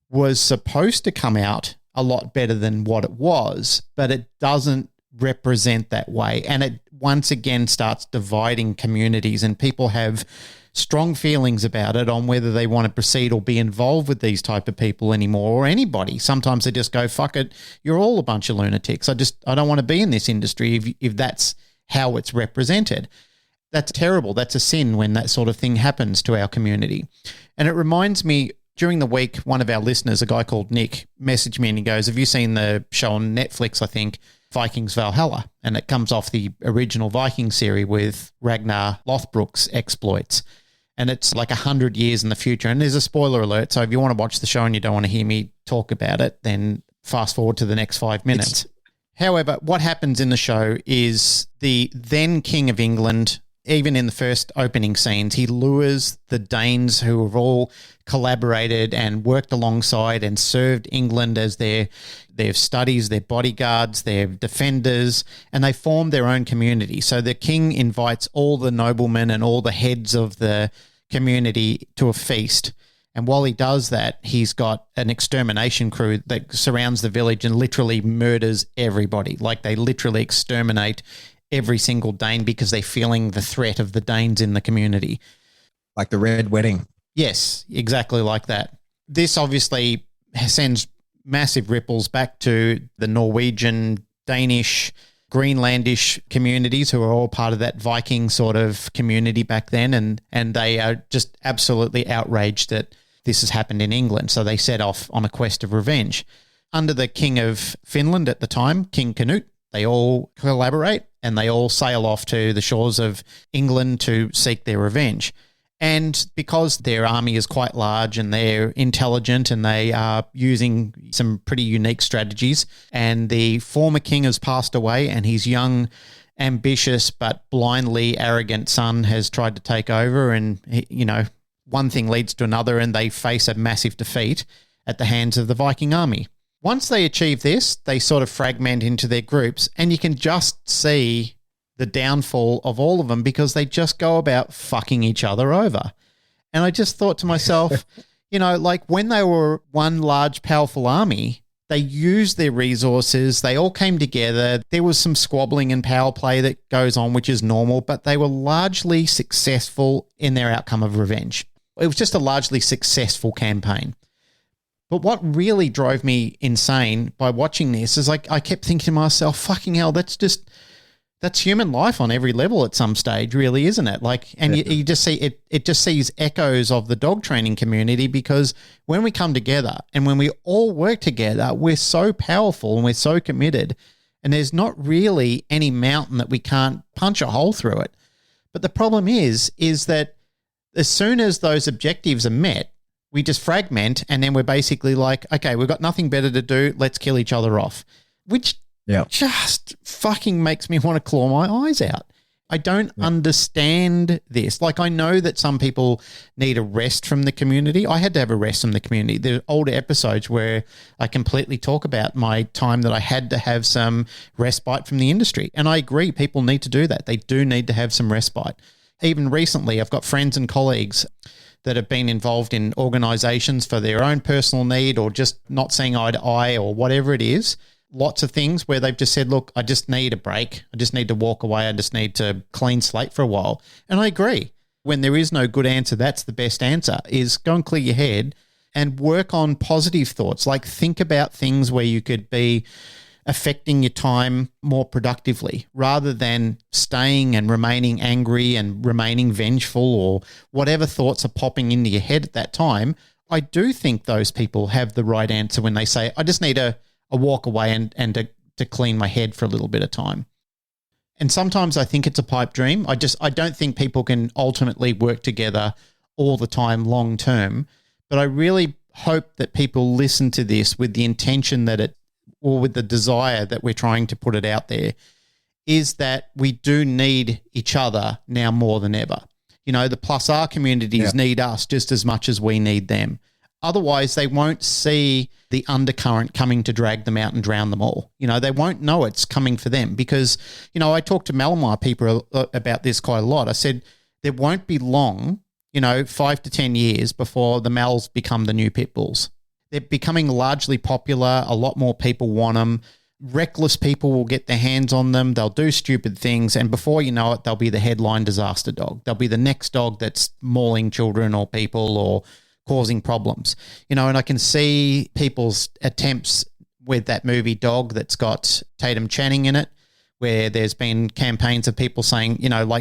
was supposed to come out a lot better than what it was, but it doesn't represent that way. And it once again starts dividing communities, and people have strong feelings about it on whether they want to proceed or be involved with these type of people anymore, or anybody. Sometimes they just go, fuck it, you're all a bunch of lunatics. I don't want to be in this industry if that's how it's represented. That's terrible. That's a sin when that sort of thing happens to our community. And it reminds me, during the week, one of our listeners, a guy called Nick, messaged me and he goes, have you seen the show on Netflix, I think, Vikings Valhalla? And it comes off the original Viking series with Ragnar Lothbrok's exploits. And it's like 100 years in the future. And there's a spoiler alert. So if you want to watch the show and you don't want to hear me talk about it, then fast forward to the next 5 minutes. However, what happens in the show is the then King of England, even in the first opening scenes, he lures the Danes who have all collaborated and worked alongside and served England as their studies, their bodyguards, their defenders, and they form their own community. So the king invites all the noblemen and all the heads of the community to a feast. And while he does that, he's got an extermination crew that surrounds the village and literally murders everybody. Like they literally exterminate every single Dane because they're feeling the threat of the Danes in the community. Like the Red Wedding. Yes, exactly like that. This obviously sends massive ripples back to the Norwegian, Danish, Greenlandish communities who are all part of that Viking sort of community back then, and they are just absolutely outraged that this has happened in England. So they set off on a quest of revenge. Under the King of Finland at the time, King Canute, they all collaborate and they all sail off to the shores of England to seek their revenge. And because their army is quite large and they're intelligent and they are using some pretty unique strategies, and the former king has passed away and his young, ambitious but blindly arrogant son has tried to take over, and, you know, one thing leads to another and they face a massive defeat at the hands of the Viking army. Once they achieve this, they sort of fragment into their groups, and you can just see the downfall of all of them because they just go about fucking each other over. And I just thought to myself, you know, like when they were one large, powerful army, they used their resources. They all came together. There was some squabbling and power play that goes on, which is normal, but they were largely successful in their outcome of revenge. It was just a largely successful campaign. But what really drove me insane by watching this is like I kept thinking to myself, fucking hell, that's human life on every level at some stage, really, isn't it? Like, and you just see it just sees echoes of the dog training community, because when we come together and when we all work together, we're so powerful and we're so committed, and there's not really any mountain that we can't punch a hole through it. But the problem is that as soon as those objectives are met, we just fragment, and then we're basically like, okay, we've got nothing better to do. Let's kill each other off, which just fucking makes me want to claw my eyes out. I don't understand this. Like, I know that some people need a rest from the community. I had to have a rest from the community. There are older episodes where I completely talk about my time that I had to have some respite from the industry. And I agree, people need to do that. They do need to have some respite. Even recently, I've got friends and colleagues that have been involved in organizations for their own personal need or just not seeing eye to eye or whatever it is. Lots of things where they've just said, look, I just need a break. I just need to walk away. I just need to clean slate for a while. And I agree. When there is no good answer, that's the best answer, is go and clear your head and work on positive thoughts. Like, think about things where you could be affecting your time more productively rather than staying and remaining angry and remaining vengeful or whatever thoughts are popping into your head at that time. I do think those people have the right answer when they say, I just need a walk away and to clean my head for a little bit of time. And sometimes I think it's a pipe dream. I don't think people can ultimately work together all the time long term, but I really hope that people listen to this with the intention that or with the desire that we're trying to put it out there, is that we do need each other now more than ever. You know, the +R communities need us just as much as we need them. Otherwise, they won't see the undercurrent coming to drag them out and drown them all. They won't know it's coming for them because, I talk to Malamar people about this quite a lot. I said there won't be long, 5 to 10 years before the Mals become the new pit bulls. They're becoming largely popular. A lot more people want them. Reckless people will get their hands on them. They'll do stupid things. And before you know it, they'll be the headline disaster dog. They'll be the next dog that's mauling children or people or causing problems. And I can see people's attempts with that movie Dog that's got Tatum Channing in it, where there's been campaigns of people saying,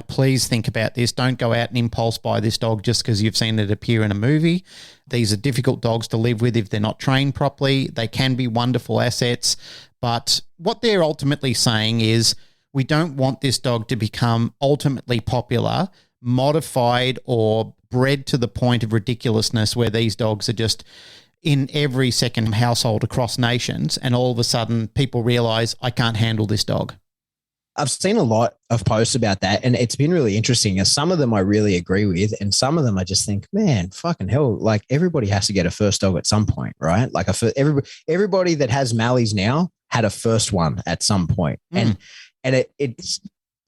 please think about this. Don't go out and impulse buy this dog just because you've seen it appear in a movie. These are difficult dogs to live with if they're not trained properly. They can be wonderful assets. But what they're ultimately saying is we don't want this dog to become ultimately popular, modified or bred to the point of ridiculousness where these dogs are just in every second household across nations and all of a sudden people realize I can't handle this dog. I've seen a lot of posts about that, and it's been really interesting. Some of them I really agree with, and some of them I just think, man, fucking hell, like everybody has to get a first dog at some point, right? Like everybody that has Mallies now had a first one at some point. And it's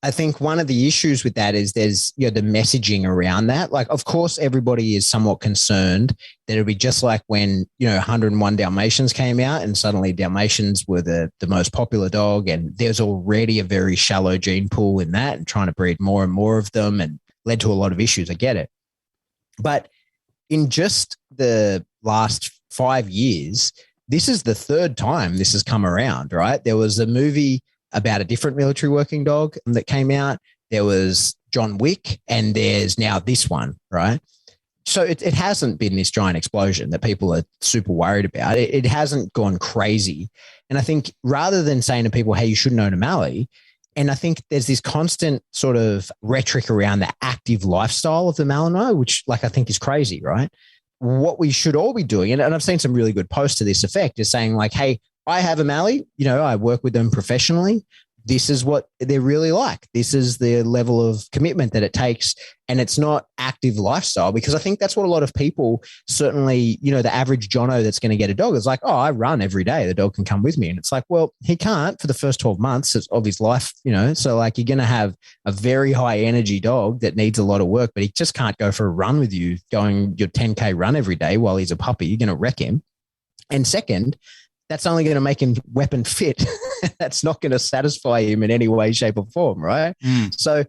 I think one of the issues with that is there's, the messaging around that. Like, of course, everybody is somewhat concerned that it'll be just like when, 101 Dalmatians came out and suddenly Dalmatians were the most popular dog. And there's already a very shallow gene pool in that and trying to breed more and more of them and led to a lot of issues. I get it. But in just the last 5 years, this is the third time this has come around, right? There was a movie about a different military working dog that came out. There was John Wick, and there's now this one, right? So it hasn't been this giant explosion that people are super worried about. It hasn't gone crazy. And I think rather than saying to people, hey, you shouldn't own a Mallee, and I think there's this constant sort of rhetoric around the active lifestyle of the Malinois, which I think is crazy, right? What we should all be doing, and I've seen some really good posts to this effect, is saying hey, I have a Mallee, I work with them professionally. This is what they're really like. This is the level of commitment that it takes. And it's not active lifestyle, because I think that's what a lot of people, certainly, the average Jono that's going to get a dog is like, oh, I run every day. The dog can come with me. And it's like, well, he can't for the first 12 months of his life, so you're going to have a very high energy dog that needs a lot of work, but he just can't go for a run with you going your 10K run every day while he's a puppy. You're going to wreck him. And second, that's only going to make him weapon fit. That's not going to satisfy him in any way, shape, or form, right? So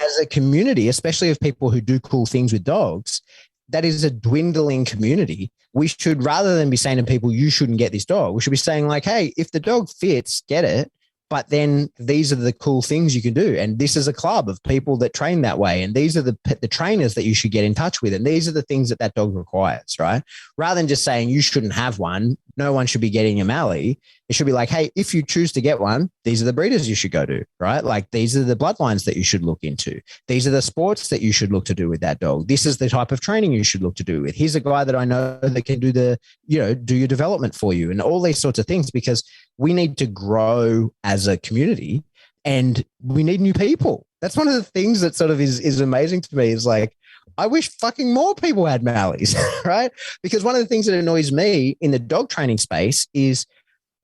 as a community, especially of people who do cool things with dogs, that is a dwindling community. We should, rather than be saying to people, you shouldn't get this dog, we should be saying hey, if the dog fits, get it. But then these are the cool things you can do. And this is a club of people that train that way. And these are the trainers that you should get in touch with. And these are the things that dog requires, right? Rather than just saying you shouldn't have one, no one should be getting a Mallee. It should be hey, if you choose to get one, these are the breeders you should go to, right? These are the bloodlines that you should look into. These are the sports that you should look to do with that dog. This is the type of training you should look to do with. Here's a guy that I know that can do do your development for you and all these sorts of things, because we need to grow as a community and we need new people. That's one of the things that sort of is amazing to me is I wish fucking more people had Mallees, right? Because one of the things that annoys me in the dog training space is,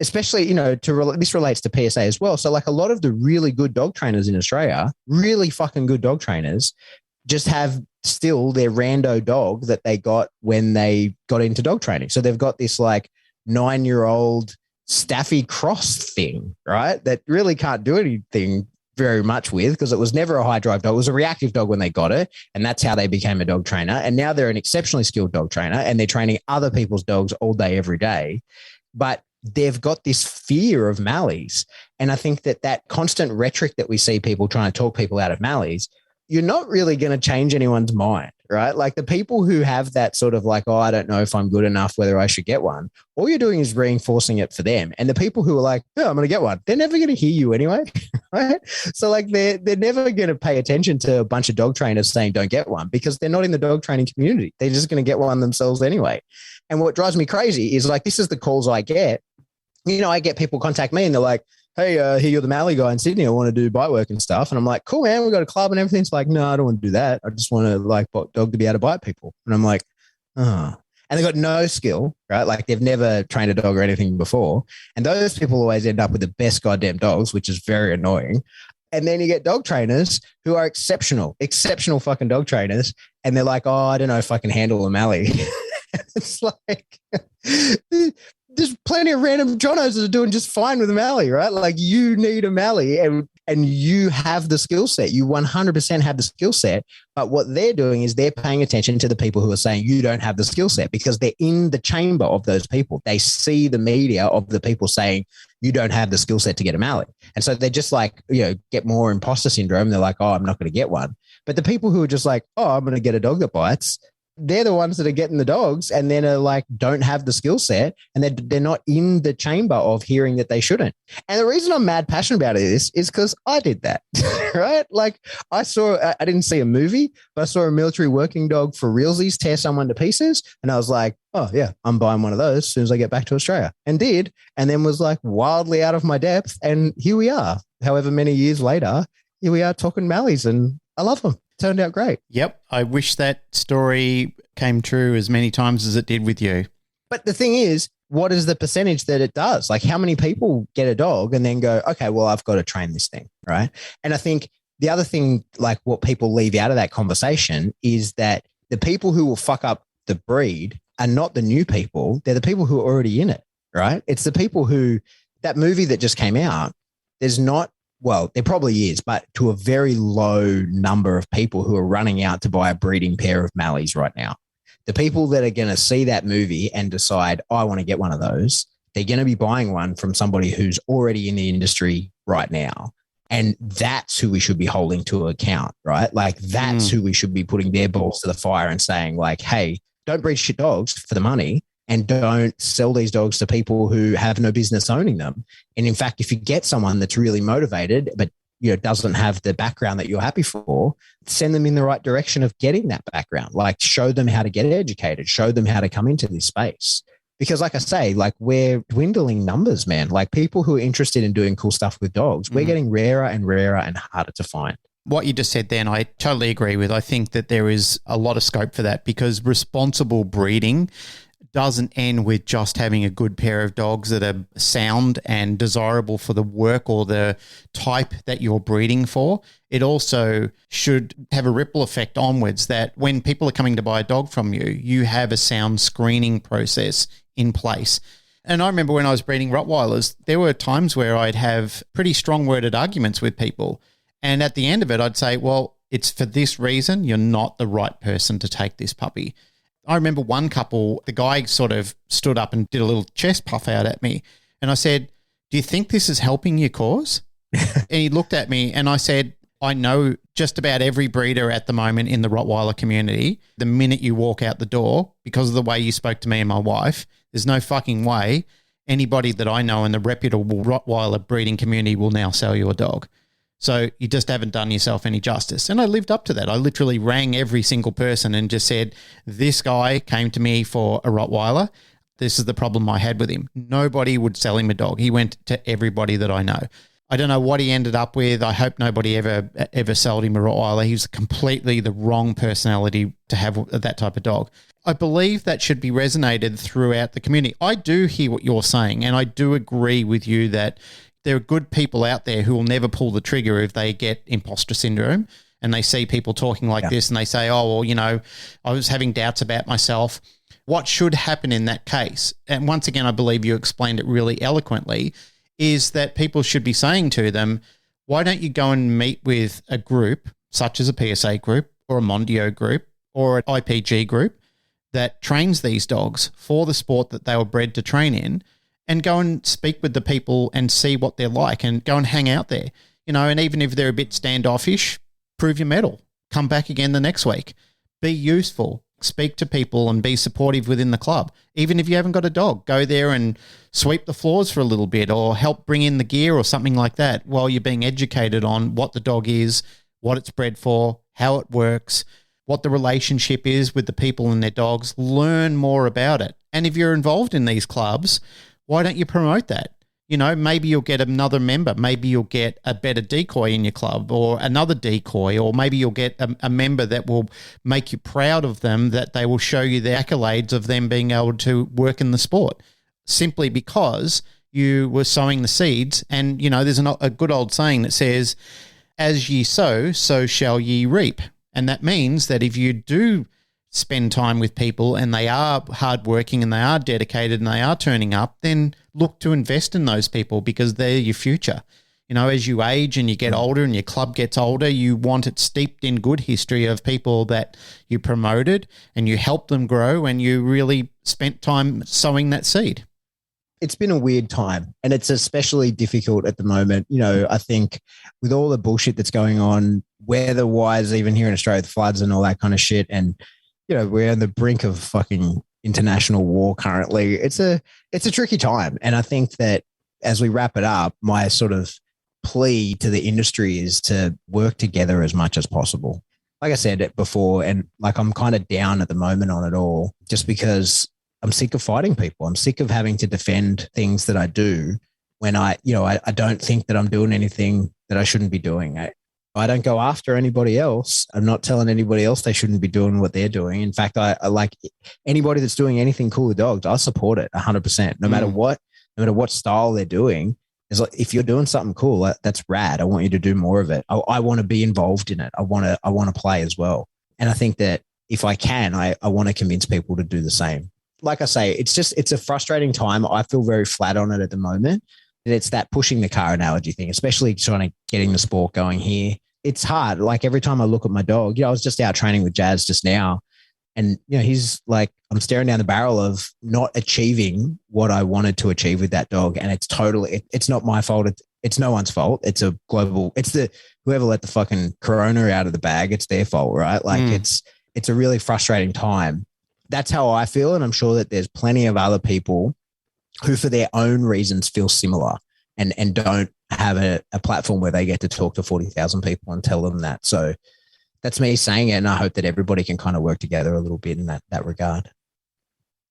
especially, this relates to PSA as well. So a lot of the really good dog trainers in Australia, really fucking good dog trainers, just have still their rando dog that they got when they got into dog training. So they've got this 9-year-old Staffy cross thing, right? That really can't do anything very much with, because it was never a high drive dog. It was a reactive dog when they got it. And that's how they became a dog trainer. And now they're an exceptionally skilled dog trainer and they're training other people's dogs all day, every day. But they've got this fear of Mallees. And I think that constant rhetoric that we see people trying to talk people out of Mallees, you're not really going to change anyone's mind, right? The people who have that sort of oh, I don't know if I'm good enough, whether I should get one, all you're doing is reinforcing it for them. And the people who are like, oh, I'm going to get one, they're never going to hear you anyway, right? So they're never going to pay attention to a bunch of dog trainers saying don't get one, because they're not in the dog training community. They're just going to get one themselves anyway. And what drives me crazy is this is the calls I get. I get people contact me and they're like, hey, here you're the Mallee guy in Sydney. I want to do bite work and stuff. And I'm like, cool, man. We got a club and everything. It's no, I don't want to do that. I just want to dog to be able to bite people. And I'm like, oh. and they've got no skill, right? Like they've never trained a dog or anything before. And those people always end up with the best goddamn dogs, which is very annoying. And then you get dog trainers who are exceptional fucking dog trainers. And they're like, oh, I don't know if I can handle a Mallee. It's like, there's plenty of random Jonos that are doing just fine with a Mallee, right? Like you need a Mallee and you have the skill set. You 100% have the skill set. But what they're doing is they're paying attention to the people who are saying you don't have the skill set because they're in the chamber of those people. They see the media of the people saying you don't have the skill set to get a Mallee. And so they're just like, get more imposter syndrome. They're like, oh, I'm not going to get one. But the people who are just like, oh, I'm going to get a dog that bites, they're the ones that are getting the dogs and then are like, don't have the skill set and they're not in the chamber of hearing that they shouldn't. And the reason I'm mad passionate about it is because I did that, right? Like I didn't see a movie, but I saw a military working dog for realsies tear someone to pieces. And I was like, oh yeah, I'm buying one of those as soon as I get back to Australia, and did. And then was like wildly out of my depth. And here we are, however many years later, here we are talking Mallees and I love them. Turned out great. Yep. I wish that story came true as many times as it did with you. But the thing is, what is the percentage that it does? Like how many people get a dog and then go, okay, well, I've got to train this thing, right? And I think the other thing, like what people leave out of that conversation is that the people who will fuck up the breed are not the new people. They're the people who are already in it, right? It's the people who, that movie that just came out, there's not, well, there probably is, but to a very low number of people who are running out to buy a breeding pair of Mallees right now. The people that are going to see that movie and decide, oh, I want to get one of those, they're going to be buying one from somebody who's already in the industry right now. And that's who we should be holding to account, right? Like that's who we should be putting their balls to the fire and saying like, hey, don't breed shit dogs for the money. And don't sell these dogs to people who have no business owning them. And in fact, if you get someone that's really motivated, but doesn't have the background that you're happy for, send them in the right direction of getting that background. Like show them how to get educated, show them how to come into this space. Because like I say, like we're dwindling numbers, man. Like people who are interested in doing cool stuff with dogs, we're getting rarer and rarer and harder to find. What you just said then, I totally agree with. I think that there is a lot of scope for that because responsible breeding doesn't end with just having a good pair of dogs that are sound and desirable for the work or the type that you're breeding for. It also should have a ripple effect onwards that when people are coming to buy a dog from you, you have a sound screening process in place. And I remember when I was breeding Rottweilers, there were times where I'd have pretty strong worded arguments with people. And at the end of it, I'd say, well, it's for this reason, you're not the right person to take this puppy. I remember one couple, the guy sort of stood up and did a little chest puff out at me. And I said, do you think this is helping your cause? And he looked at me and I said, I know just about every breeder at the moment in the Rottweiler community. The minute you walk out the door, because of the way you spoke to me and my wife, there's no fucking way anybody that I know in the reputable Rottweiler breeding community will now sell you a dog. So you just haven't done yourself any justice. And I lived up to that. I literally rang every single person and just said, this guy came to me for a Rottweiler. This is the problem I had with him. Nobody would sell him a dog. He went to everybody that I know. I don't know what he ended up with. I hope nobody ever sold him a Rottweiler. He was completely the wrong personality to have that type of dog. I believe that should be resonated throughout the community. I do hear what you're saying, and I do agree with you that there are good people out there who will never pull the trigger if they get imposter syndrome and they see people talking like this and they say, oh, well, I was having doubts about myself. What should happen in that case, and once again, I believe you explained it really eloquently, is that people should be saying to them, why don't you go and meet with a group such as a PSA group or a Mondio group or an IPG group that trains these dogs for the sport that they were bred to train in, and go and speak with the people and see what they're like and go and hang out there, and even if they're a bit standoffish, prove your mettle, come back again the next week, be useful, speak to people and be supportive within the club. Even if you haven't got a dog, go there and sweep the floors for a little bit or help bring in the gear or something like that while you're being educated on what the dog is, what it's bred for, how it works, what the relationship is with the people and their dogs. Learn more about it. And if you're involved in these clubs, why don't you promote that? maybe you'll get another member. Maybe you'll get a better decoy in your club or another decoy, or maybe you'll get a member that will make you proud of them, that they will show you the accolades of them being able to work in the sport simply because you were sowing the seeds. And, there's a good old saying that says, as ye sow, so shall ye reap. And that means that if you do spend time with people and they are hardworking and they are dedicated and they are turning up, then look to invest in those people because they're your future. As you age and you get older and your club gets older, you want it steeped in good history of people that you promoted and you helped them grow and you really spent time sowing that seed. It's been a weird time and it's especially difficult at the moment. I think with all the bullshit that's going on, weather-wise, even here in Australia, the floods and all that kind of shit, and we're on the brink of fucking international war currently. It's a tricky time. And I think that as we wrap it up, my sort of plea to the industry is to work together as much as possible. Like I said it before, and like I'm kind of down at the moment on it all, just because I'm sick of fighting people. I'm sick of having to defend things that I do when I don't think that I'm doing anything that I shouldn't be doing. I don't go after anybody else. I'm not telling anybody else they shouldn't be doing what they're doing. In fact, I like anybody that's doing anything cool with dogs, I support it 100%, no matter what style they're doing. It's like, if you're doing something cool, that's rad. I want you to do more of it. I want to be involved in it. I want to play as well. And I think that if I can, I want to convince people to do the same. Like I say, it's a frustrating time. I feel very flat on it at the moment. And it's that pushing the car analogy thing, especially trying to getting the sport going here. It's hard. Like every time I look at my dog, I was just out training with Jazz just now. And, he's like, I'm staring down the barrel of not achieving what I wanted to achieve with that dog. And it's not my fault. It's no one's fault. It's whoever let the fucking corona out of the bag, it's their fault, right? Like it's a really frustrating time. That's how I feel. And I'm sure that there's plenty of other people who for their own reasons feel similar and don't have a platform where they get to talk to 40,000 people and tell them that. So that's me saying it. And I hope that everybody can kind of work together a little bit in that regard.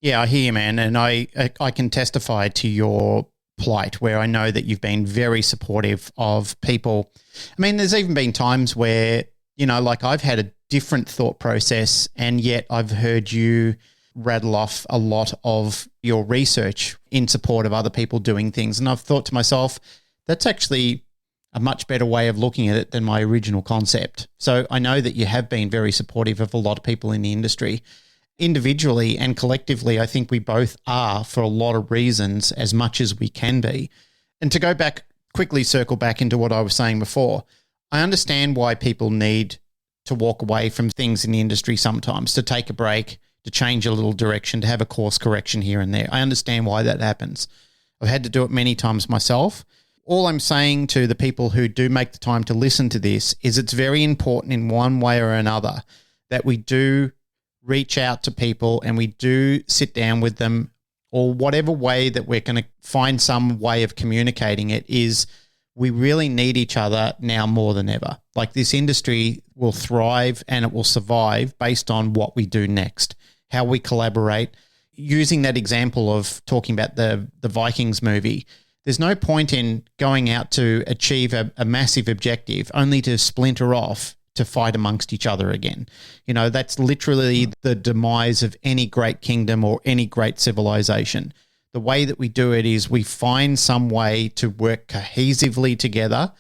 Yeah, I hear you, man. And I can testify to your plight where I know that you've been very supportive of people. I mean, there's even been times where, like I've had a different thought process and yet I've heard you rattle off a lot of your research in support of other people doing things. And I've thought to myself, that's actually a much better way of looking at it than my original concept. So I know that you have been very supportive of a lot of people in the industry. Individually and collectively, I think we both are for a lot of reasons as much as we can be. And to go back, quickly circle back into what I was saying before, I understand why people need to walk away from things in the industry sometimes, to take a break, to change a little direction, to have a course correction here and there. I understand why that happens. I've had to do it many times myself. All I'm saying to the people who do make the time to listen to this is it's very important in one way or another that we do reach out to people and we do sit down with them, or whatever way that we're going to find some way of communicating it is we really need each other now more than ever. Like this industry will thrive and it will survive based on what we do next, how we collaborate. Using that example of talking about the Vikings movie, there's no point in going out to achieve a massive objective only to splinter off to fight amongst each other again. That's literally the demise of any great kingdom or any great civilization. The way that we do it is we find some way to work cohesively together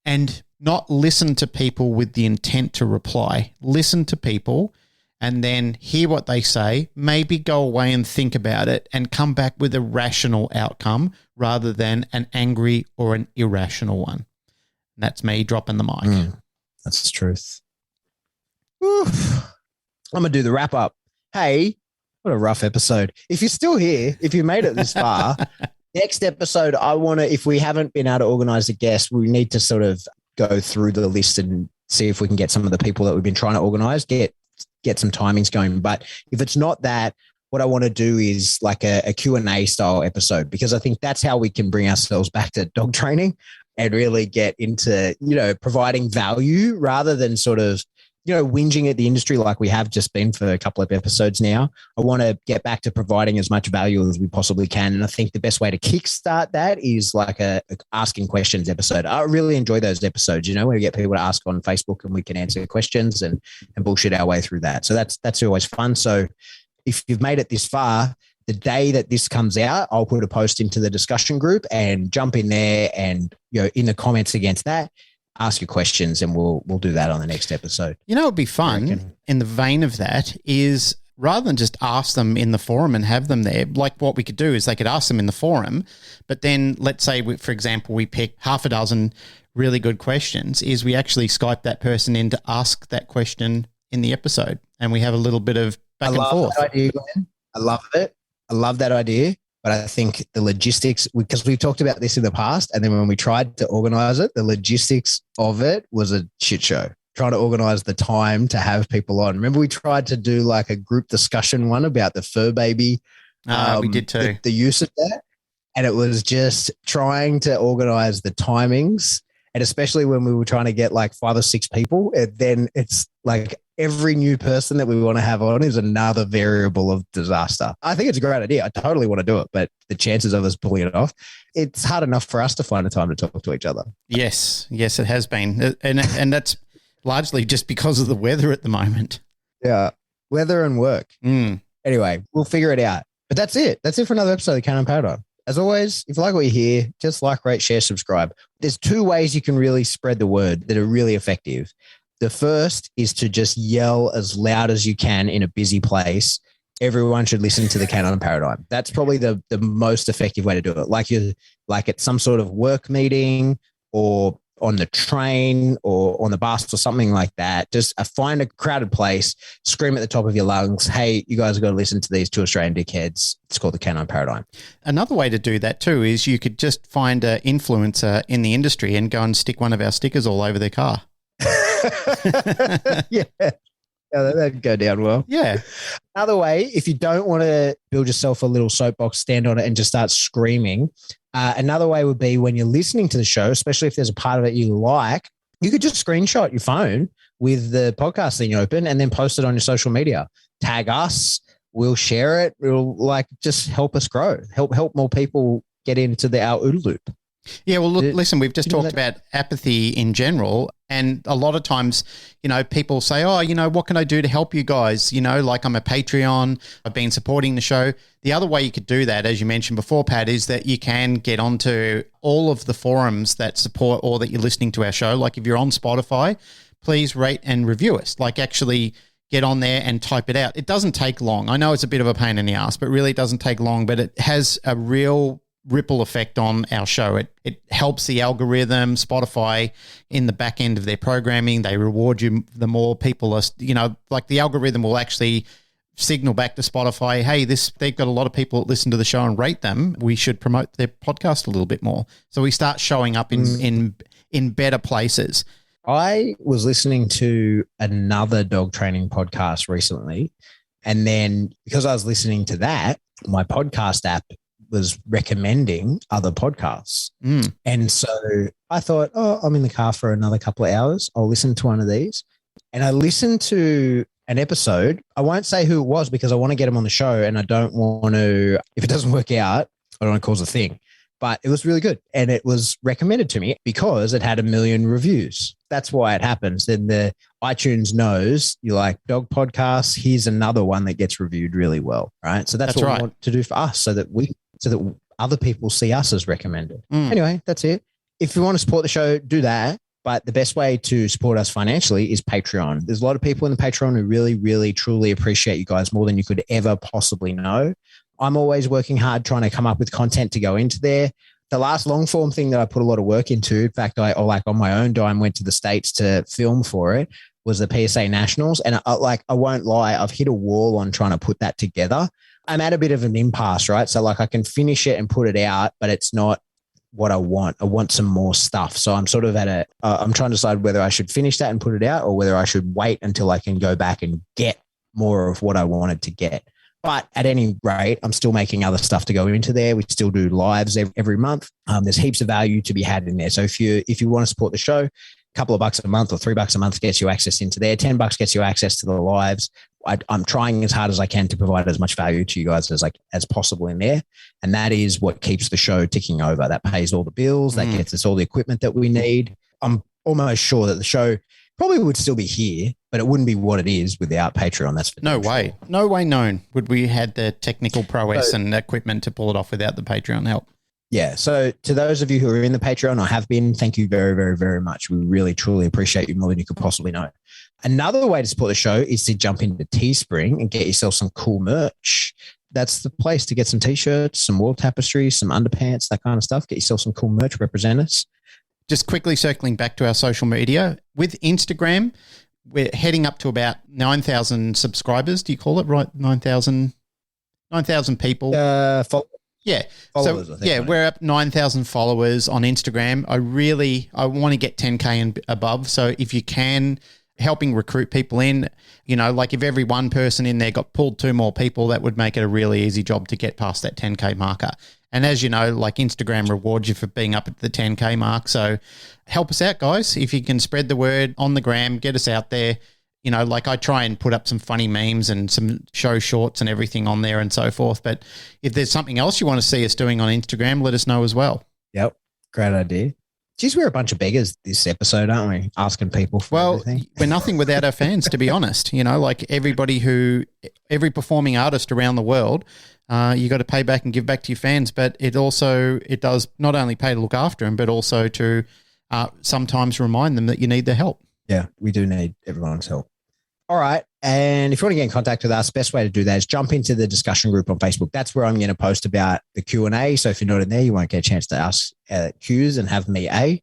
and not listen to people with the intent to reply. Listen to people and then hear what they say, maybe go away and think about it and come back with a rational outcome rather than an angry or an irrational one. And that's me dropping the mic. That's the truth. Oof. I'm going to do the wrap up. Hey, what a rough episode. If you're still here, if you made it this far, next episode, if we haven't been able to organize a guest, we need to sort of go through the list and see if we can get some of the people that we've been trying to organize, get some timings going. But if it's not that, what I want to do is like a Q&A style episode, because I think that's how we can bring ourselves back to dog training and really get into, providing value rather than sort of whinging at the industry like we have just been for a couple of episodes now. I want to get back to providing as much value as we possibly can. And I think the best way to kickstart that is like a asking questions episode. I really enjoy those episodes, where we get people to ask on Facebook and we can answer questions and bullshit our way through that. So that's always fun. So if you've made it this far, the day that this comes out, I'll put a post into the discussion group and jump in there and, in the comments against that, ask your questions and we'll do that on the next episode. It'd be fun in the vein of that is rather than just ask them in the forum and have them there, like what we could do is they could ask them in the forum, but then let's say, for example, we pick half a dozen really good questions, is we actually Skype that person in to ask that question in the episode and we have a little bit of back and forth. That idea, Glenn. I love it. I love that idea, but I think the logistics, because we've talked about this in the past, and then when we tried to organize it, the logistics of it was a shit show. Trying to organize the time to have people on. Remember, we tried to do like a group discussion one about the fur baby. We did too. The use of that. And it was just trying to organize the timings. And especially when we were trying to get like 5 or 6 people, and then it's like every new person that we want to have on is another variable of disaster. I think it's a great idea. I totally want to do it, but the chances of us pulling it off, it's hard enough for us to find a time to talk to each other. Yes, it has been. And that's largely just because of the weather at the moment. Yeah, weather and work. Anyway, we'll figure it out. But that's it. That's it for another episode of Canine Paradigm. As always, if you like what you hear, just like, rate, share, subscribe. There's 2 ways you can really spread the word that are really effective. The first is to just yell as loud as you can in a busy place. Everyone should listen to the Canine Paradigm. That's probably the most effective way to do it. Like at some sort of work meeting or on the train or on the bus or something like that. Just find a crowded place, scream at the top of your lungs, hey, you guys have got to listen to these 2 Australian dickheads. It's called the Canine Paradigm. Another way to do that too is you could just find an influencer in the industry and go and stick one of our stickers all over their car. Yeah, that'd go down well. Yeah. Another way, if you don't want to build yourself a little soapbox, stand on it and just start screaming, another way would be when you're listening to the show, especially if there's a part of it you like, you could just screenshot your phone with the podcast thing open and then post it on your social media. Tag us. We'll share it. We'll just help us grow. Help more people get into our OODA loop. Yeah, well, look, listen, we've just talked about apathy in general. And a lot of times, people say, oh, what can I do to help you guys? Like I'm a Patreon, I've been supporting the show. The other way you could do that, as you mentioned before, Pat, is that you can get onto all of the forums that support or that you're listening to our show. Like if you're on Spotify, please rate and review us. Like actually get on there and type it out. It doesn't take long. I know it's a bit of a pain in the ass, but really it doesn't take long, but it has a real ripple effect on our show. It helps the algorithm, Spotify, in the back end of their programming. They reward you the more people are, like the algorithm will actually signal back to Spotify, hey, they've got a lot of people that listen to the show and rate them. We should promote their podcast a little bit more. So we start showing up in better places. I was listening to another dog training podcast recently, and then because I was listening to that, my podcast app was recommending other podcasts. And so I thought, I'm in the car for another couple of hours. I'll listen to one of these. And I listened to an episode. I won't say who it was because I want to get him on the show and I don't want to, if it doesn't work out, I don't want to cause a thing. But it was really good. And it was recommended to me because it had 1 million reviews. That's why it happens. Then the iTunes knows you like dog podcasts. Here's another one that gets reviewed really well. Right. So that's what we want to do for us so that other people see us as recommended. Anyway, that's it. If you want to support the show, do that. But the best way to support us financially is Patreon. There's a lot of people in the Patreon who really, really, truly appreciate you guys more than you could ever possibly know. I'm always working hard trying to come up with content to go into there. The last long form thing that I put a lot of work into, in fact, I on my own dime went to the States to film for it, was the PSA Nationals. And I won't lie, I've hit a wall on trying to put that together. I'm at a bit of an impasse, right? So I can finish it and put it out, but it's not what I want. I want some more stuff. So I'm sort of I'm trying to decide whether I should finish that and put it out or whether I should wait until I can go back and get more of what I wanted to get. But at any rate, I'm still making other stuff to go into there. We still do lives every month. There's heaps of value to be had in there. So if you want to support the show, couple of bucks a month or $3 a month gets you access into there. $10 gets you access to the lives. I'm trying as hard as I can to provide as much value to you guys as possible in there. And that is what keeps the show ticking over. That pays all the bills. That gets us all the equipment that we need. I'm almost sure that the show probably would still be here, but it wouldn't be what it is without Patreon. That's for no way. Sure. No way known would we had the technical prowess and equipment to pull it off without the Patreon help. Yeah. So to those of you who are in the Patreon or have been, thank you very, very, very much. We really, truly appreciate you more than you could possibly know. Another way to support the show is to jump into Teespring and get yourself some cool merch. That's the place to get some T-shirts, some wall tapestries, some underpants, that kind of stuff. Get yourself some cool merch. Represent us. Just quickly circling back to our social media. With Instagram, we're heading up to about 9,000 subscribers. Do you call it right? 9,000 people. Yeah. Followers, so, yeah, we're up 9,000 followers on Instagram. I want to get 10K and above. So if you can, helping recruit people in, like if every one person in there got pulled 2 more people, that would make it a really easy job to get past that 10K marker. And as you know, like Instagram rewards you for being up at the 10K mark. So help us out, guys. If you can spread the word on the gram, get us out there. Like I try and put up some funny memes and some show shorts and everything on there and so forth. But if there's something else you want to see us doing on Instagram, let us know as well. Yep. Great idea. Geez, we're a bunch of beggars this episode, aren't we? Asking people for everything. We're nothing without our fans, to be honest. Like every performing artist around the world, you got to pay back and give back to your fans. But it does not only pay to look after them, but also to sometimes remind them that you need their help. Yeah, we do need everyone's help. All right. And if you want to get in contact with us, best way to do that is jump into the discussion group on Facebook. That's where I'm going to post about the Q&A. So if you're not in there, you won't get a chance to ask Q's and have me A.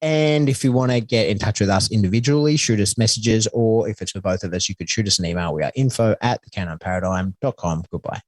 And if you want to get in touch with us individually, shoot us messages, or if it's for both of us, you could shoot us an email. We are info@thecanineparadigm.com. Goodbye.